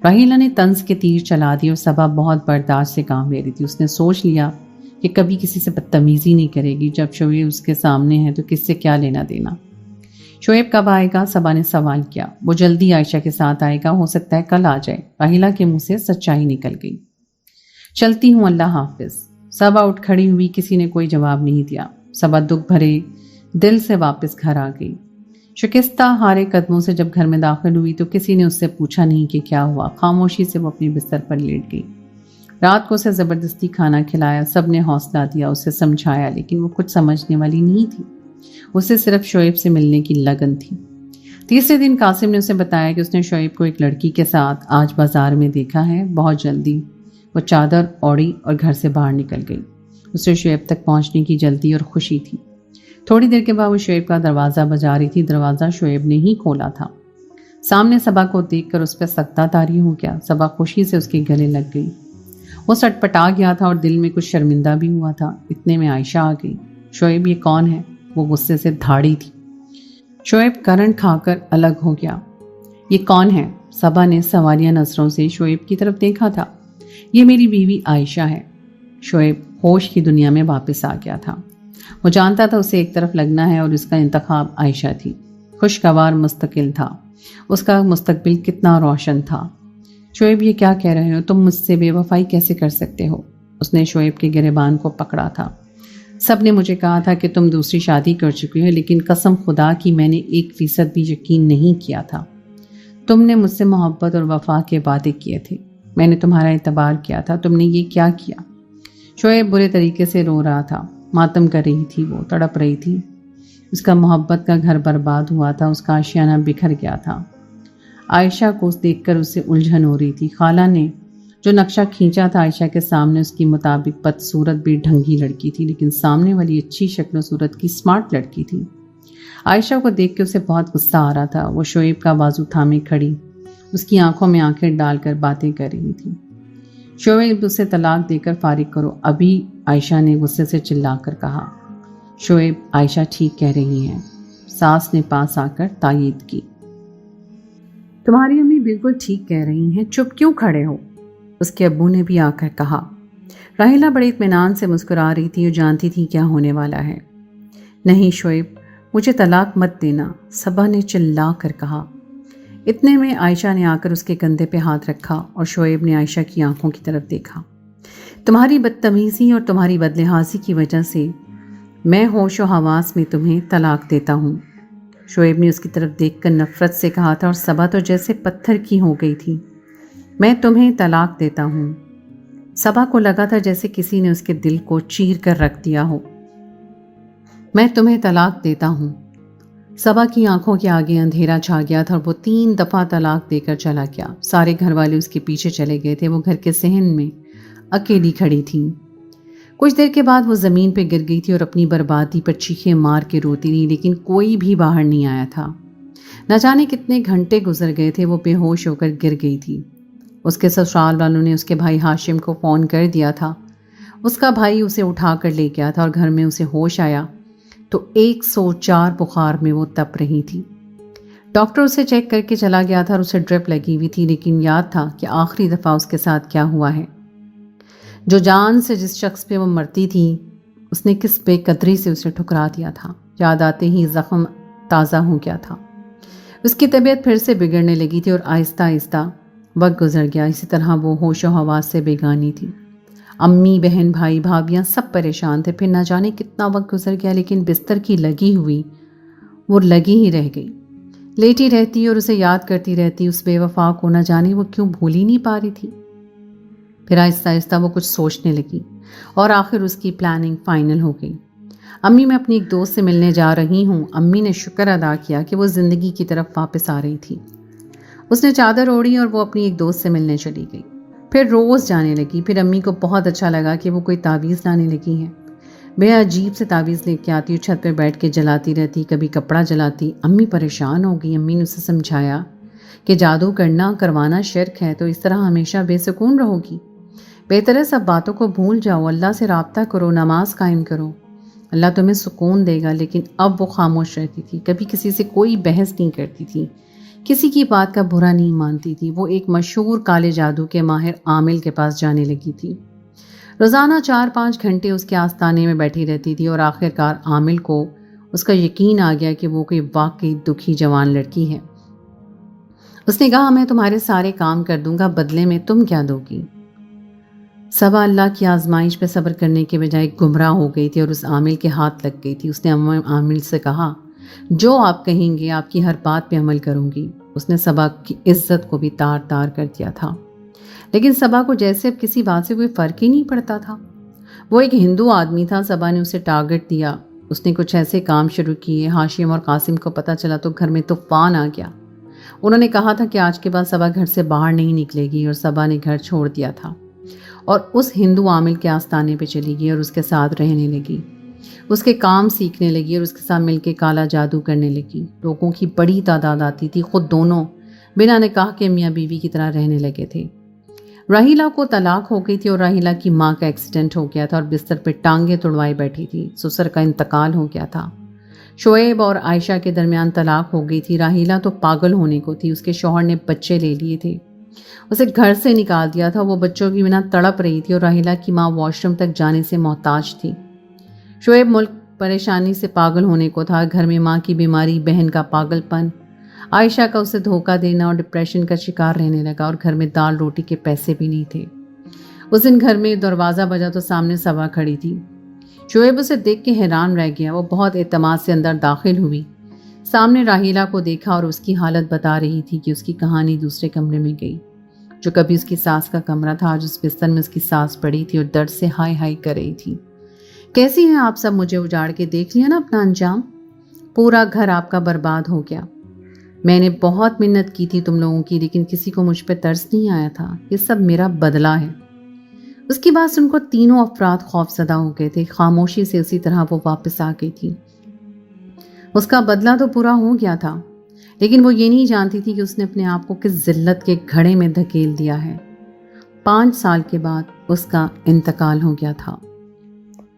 راحیلہ نے طنز کے تیر چلا دی اور صبا بہت برداشت سے کام لے رہی تھی۔ اس نے سوچ لیا کہ کبھی کسی سے بدتمیزی نہیں کرے گی، جب شعیب اس کے سامنے ہے تو کس سے کیا لینا دینا۔ شعیب کب آئے گا؟ صبا نے سوال کیا۔ وہ جلدی عائشہ کے ساتھ آئے گا، ہو سکتا ہے کل آ جائے۔ راحیلہ کے منہ سے سچائی نکل گئی۔ چلتی ہوں، اللہ حافظ۔ صبا اٹھ کھڑی ہوئی، کسی نے کوئی جواب نہیں دیا۔ صبا دکھ بھرے دل سے واپس گھر آ گئی۔ شکستہ ہارے قدموں سے جب گھر میں داخل ہوئی تو کسی نے اس سے پوچھا نہیں کہ کیا ہوا۔ خاموشی سے وہ اپنی بستر پر لیٹ گئی۔ رات کو اسے زبردستی کھانا کھلایا، سب نے حوصلہ دیا، اسے سمجھایا، لیکن وہ کچھ سمجھنے والی نہیں تھی۔ اسے صرف شعیب سے ملنے کی لگن تھی۔ تیسرے دن قاسم نے اسے بتایا کہ اس نے شعیب کو ایک لڑکی کے ساتھ آج بازار میں دیکھا ہے۔ بہت جلدی وہ چادر اوڑھی اور گھر سے باہر نکل گئی۔ اسے شعیب تک پہنچنے کی جلدی اور خوشی تھی۔ تھوڑی دیر کے بعد وہ شعیب کا دروازہ بجا رہی تھی۔ دروازہ شعیب نے ہی کھولا تھا۔ سامنے صبا کو دیکھ کر اس پہ سکتہ طاری ہو گیا۔ صبا خوشی سے اس کے گلے لگ گئی۔ وہ سٹپٹا گیا تھا اور دل میں کچھ شرمندہ بھی ہوا تھا۔ اتنے میں عائشہ آ گئی۔ شعیب، یہ کون ہے؟ وہ غصے سے دھاڑی تھی۔ شعیب کرنٹ کھا کر الگ ہو گیا۔ یہ کون ہے؟ صبا نے سوالیہ نظروں سے شعیب کی طرف دیکھا تھا۔ یہ میری بیوی عائشہ ہے۔ شعیب ہوش کی دنیا میں واپس آ گیا تھا۔ وہ جانتا تھا اسے ایک طرف لگنا ہے اور اس کا انتخاب عائشہ تھی۔ خوشگوار مستقل تھا، اس کا مستقبل کتنا روشن تھا۔ شعیب، یہ کیا کہہ رہے ہو؟ تم مجھ سے بے وفائی کیسے کر سکتے ہو؟ اس نے شعیب کے گریبان کو پکڑا تھا۔ سب نے مجھے کہا تھا کہ تم دوسری شادی کر چکی ہو، لیکن قسم خدا کی میں نے 1% بھی یقین نہیں کیا تھا۔ تم نے مجھ سے محبت اور وفا کے وعدے کیے تھے، میں نے تمہارا اعتبار کیا تھا، تم نے یہ کیا کیا؟ شعیب برے طریقے سے رو رہا تھا، ماتم کر رہی تھی، وہ تڑپ رہی تھی۔ اس کا محبت کا گھر برباد ہوا تھا، اس کا آشیانہ بکھر گیا تھا۔ عائشہ کو دیکھ کر اسے الجھن ہو رہی تھی۔ خالہ نے جو نقشہ کھینچا تھا عائشہ کے سامنے، اس کی مطابق بدصورت بھی ڈھنگی لڑکی تھی، لیکن سامنے والی اچھی شکل و صورت کی سمارٹ لڑکی تھی۔ عائشہ کو دیکھ کے اسے بہت غصہ آ رہا تھا۔ وہ شعیب کا بازو تھامے کھڑی، اس کی آنکھوں میں آنکھیں ڈال کر باتیں کر رہی تھی۔ شعیب، اسے طلاق دے کر فارغ کرو ابھی، عائشہ نے غصے سے چلا کر کہا۔ شعیب، عائشہ ٹھیک کہہ رہی ہیں، ساس نے پاس آ کر تائید کی۔ تمہاری امی بالکل ٹھیک کہہ رہی ہیں، چپ کیوں کھڑے ہو؟ اس کے ابو نے بھی آ کر کہا۔ راحیلہ بڑے اطمینان سے مسکرا رہی تھی اور جانتی تھی کیا ہونے والا ہے۔ نہیں شعیب، مجھے طلاق مت دینا، صبا نے چلا کر کہا۔ اتنے میں عائشہ نے آ کر اس کے کندھے پہ ہاتھ رکھا اور شعیب نے عائشہ کی آنکھوں کی طرف دیکھا۔ تمہاری بدتمیزی اور تمہاری بدلحاظی کی وجہ سے میں ہوش و حواس میں تمہیں طلاق دیتا ہوں۔ شعیب نے اس کی طرف دیکھ کر نفرت سے کہا تھا اور صبا تو جیسے پتھر کی ہو گئی تھی۔ میں تمہیں طلاق دیتا ہوں۔ صبا کو لگا تھا جیسے کسی نے اس کے دل کو چیر کر رکھ دیا ہو۔ میں تمہیں طلاق دیتا ہوں۔ صبا کی آنکھوں کے آگے اندھیرا چھا گیا تھا اور وہ 3 دفعہ طلاق دے کر چلا گیا۔ سارے گھر والے اس کے پیچھے چلے گئے تھے۔ وہ گھر کے صحن میں اکیلی کھڑی تھی۔ کچھ دیر کے بعد وہ زمین پہ گر گئی تھی اور اپنی بربادی پر چیخیں مار کے روتی رہی، لیکن کوئی بھی باہر نہیں آیا تھا۔ نہ جانے کتنے گھنٹے گزر گئے تھے، وہ بے ہوش ہو کر گر گئی تھی۔ اس کے سسرال والوں نے اس کے بھائی ہاشم کو فون کر دیا تھا۔ اس کا بھائی اسے اٹھا کر لے گیا تھا اور گھر میں اسے ہوش آیا تو 104 بخار میں وہ تپ رہی تھی۔ ڈاکٹر اسے چیک کر کے چلا گیا تھا اور اسے ڈرپ لگی ہوئی تھی، لیکن یاد تھا کہ آخری دفعہ اس کے ساتھ کیا ہوا ہے۔ جو جان سے جس شخص پہ وہ مرتی تھی، اس نے کس بے قدری سے اسے ٹھکرا دیا تھا۔ یاد آتے ہی زخم تازہ ہو گیا تھا۔ اس کی طبیعت پھر سے بگڑنے لگی تھی اور آہستہ آہستہ وقت گزر گیا۔ اسی طرح وہ ہوش و حواس سے بیگانی تھی۔ امی، بہن، بھائی، بھابیاں سب پریشان تھے۔ پھر نہ جانے کتنا وقت گزر گیا، لیکن بستر کی لگی ہوئی وہ لگی ہی رہ گئی۔ لیٹی رہتی اور اسے یاد کرتی رہتی، اس بے وفا کو، نہ جانے وہ کیوں بھول ہی نہیں پا رہی تھی۔ پھر آہستہ آہستہ وہ کچھ سوچنے لگی اور آخر اس کی پلاننگ فائنل ہو گئی۔ امی، میں اپنی ایک دوست سے ملنے جا رہی ہوں۔ امی نے شکر ادا کیا کہ وہ زندگی کی طرف واپس آ رہی تھی۔ اس نے چادر اوڑھی اور وہ اپنی ایک دوست سے ملنے چلی گئی۔ پھر روز جانے لگی۔ پھر امی کو بہت اچھا لگا کہ وہ کوئی تعویذ لانے لگی ہیں۔ بے عجیب سے تعویذ لے کے آتی اور چھت پہ بیٹھ کے جلاتی رہتی، کبھی کپڑا جلاتی۔ امی پریشان ہو گئی۔ امی نے اسے سمجھایا کہ جادو کرنا کروانا شرک ہے، تو اس طرح ہمیشہ بے سکون رہو گی۔ بہتر ہے سب باتوں کو بھول جاؤ، اللہ سے رابطہ کرو، نماز قائم کرو، اللہ تمہیں سکون دے گا۔ لیکن اب وہ خاموش رہتی تھی، کبھی کسی سے کوئی بحث نہیں کرتی تھی، کسی کی بات کا برا نہیں مانتی تھی۔ وہ ایک مشہور کالے جادو کے ماہر عامل کے پاس جانے لگی تھی۔ روزانہ 4-5 گھنٹے اس کے آستانے میں بیٹھی رہتی تھی اور آخرکار عامل کو اس کا یقین آ گیا کہ وہ کوئی واقعی دکھی جوان لڑکی ہے۔ اس نے کہا، میں تمہارے سارے کام کر دوں گا، بدلے میں تم کیا دو گی؟ صبا اللہ کی آزمائش پہ صبر کرنے کے بجائے گمراہ ہو گئی تھی اور اس عامل کے ہاتھ لگ گئی تھی۔ اس نے عامل سے کہا، جو آپ کہیں گے، آپ کی ہر بات پہ عمل کروں گی۔ اس نے صبا کی عزت کو بھی تار تار کر دیا تھا، لیکن صبا کو جیسے اب کسی بات سے کوئی فرق ہی نہیں پڑتا تھا۔ وہ ایک ہندو آدمی تھا۔ صبا نے اسے ٹارگٹ دیا۔ اس نے کچھ ایسے کام شروع کیے، ہاشم اور قاسم کو پتہ چلا تو گھر میں طوفان آ گیا۔ انہوں نے کہا تھا کہ آج کے بعد صبا گھر سے باہر نہیں نکلے گی، اور صبا نے گھر چھوڑ دیا تھا اور اس ہندو عامل کے آستانے پہ چلی گئی اور اس کے ساتھ رہنے لگی۔ اس کے کام سیکھنے لگی اور اس کے ساتھ مل کے کالا جادو کرنے لگی۔ لوگوں کی بڑی تعداد آتی تھی۔ خود دونوں بنا نکاح کے میاں بیوی کی طرح رہنے لگے تھے۔ راہیلہ کو طلاق ہو گئی تھی اور راہیلہ کی ماں کا ایکسیڈنٹ ہو گیا تھا اور بستر پہ ٹانگیں تڑوائے بیٹھی تھی۔ سسر کا انتقال ہو گیا تھا۔ شعیب اور عائشہ کے درمیان طلاق ہو گئی تھی۔ راہیلہ تو پاگل ہونے کو تھی۔ اس کے شوہر نے بچے لے لیے تھے، اسے گھر سے نکال دیا تھا۔ وہ بچوں کی بنا تڑپ رہی تھی اور راہیلہ کی ماں واش روم تک جانے سے محتاج تھی۔ شعیب ملک پریشانی سے پاگل ہونے کو تھا۔ گھر میں ماں کی بیماری، بہن کا پاگل پن، عائشہ کا اسے دھوکہ دینا اور ڈپریشن کا شکار رہنے لگا، اور گھر میں دال روٹی کے پیسے بھی نہیں تھے۔ اس دن گھر میں دروازہ بجا تو سامنے صبا کھڑی تھی۔ شعیب اسے دیکھ کے حیران رہ گیا۔ وہ بہت اعتماد سے اندر داخل ہوئی، سامنے راہیلہ کو دیکھا اور اس کی حالت بتا رہی تھی کہ اس کی کہانی دوسرے کمرے میں گئی۔ جو کبھی اس کی ساس کا کمرہ تھا، آج اس بستر میں اس کی ساس پڑی تھی اور درد سے ہائی ہائی کر رہی تھی۔ کیسی ہیں آپ سب؟ مجھے اجاڑ کے دیکھ لیا نا اپنا انجام، پورا گھر آپ کا برباد ہو گیا۔ میں نے بہت منت کی تھی تم لوگوں کی، لیکن کسی کو مجھ پہ ترس نہیں آیا تھا۔ یہ سب میرا بدلہ ہے۔ اس کی بات سن کر تینوں افراد خوف زدہ ہو گئے تھے۔ خاموشی سے اسی طرح وہ واپس آ گئی تھی۔ اس کا بدلہ تو پورا ہو گیا تھا، لیکن وہ یہ نہیں جانتی تھی کہ اس نے اپنے آپ کو کس ذلت کے گھڑے میں دھکیل دیا ہے۔ 5 سال کے بعد اس کا انتقال ہو گیا تھا۔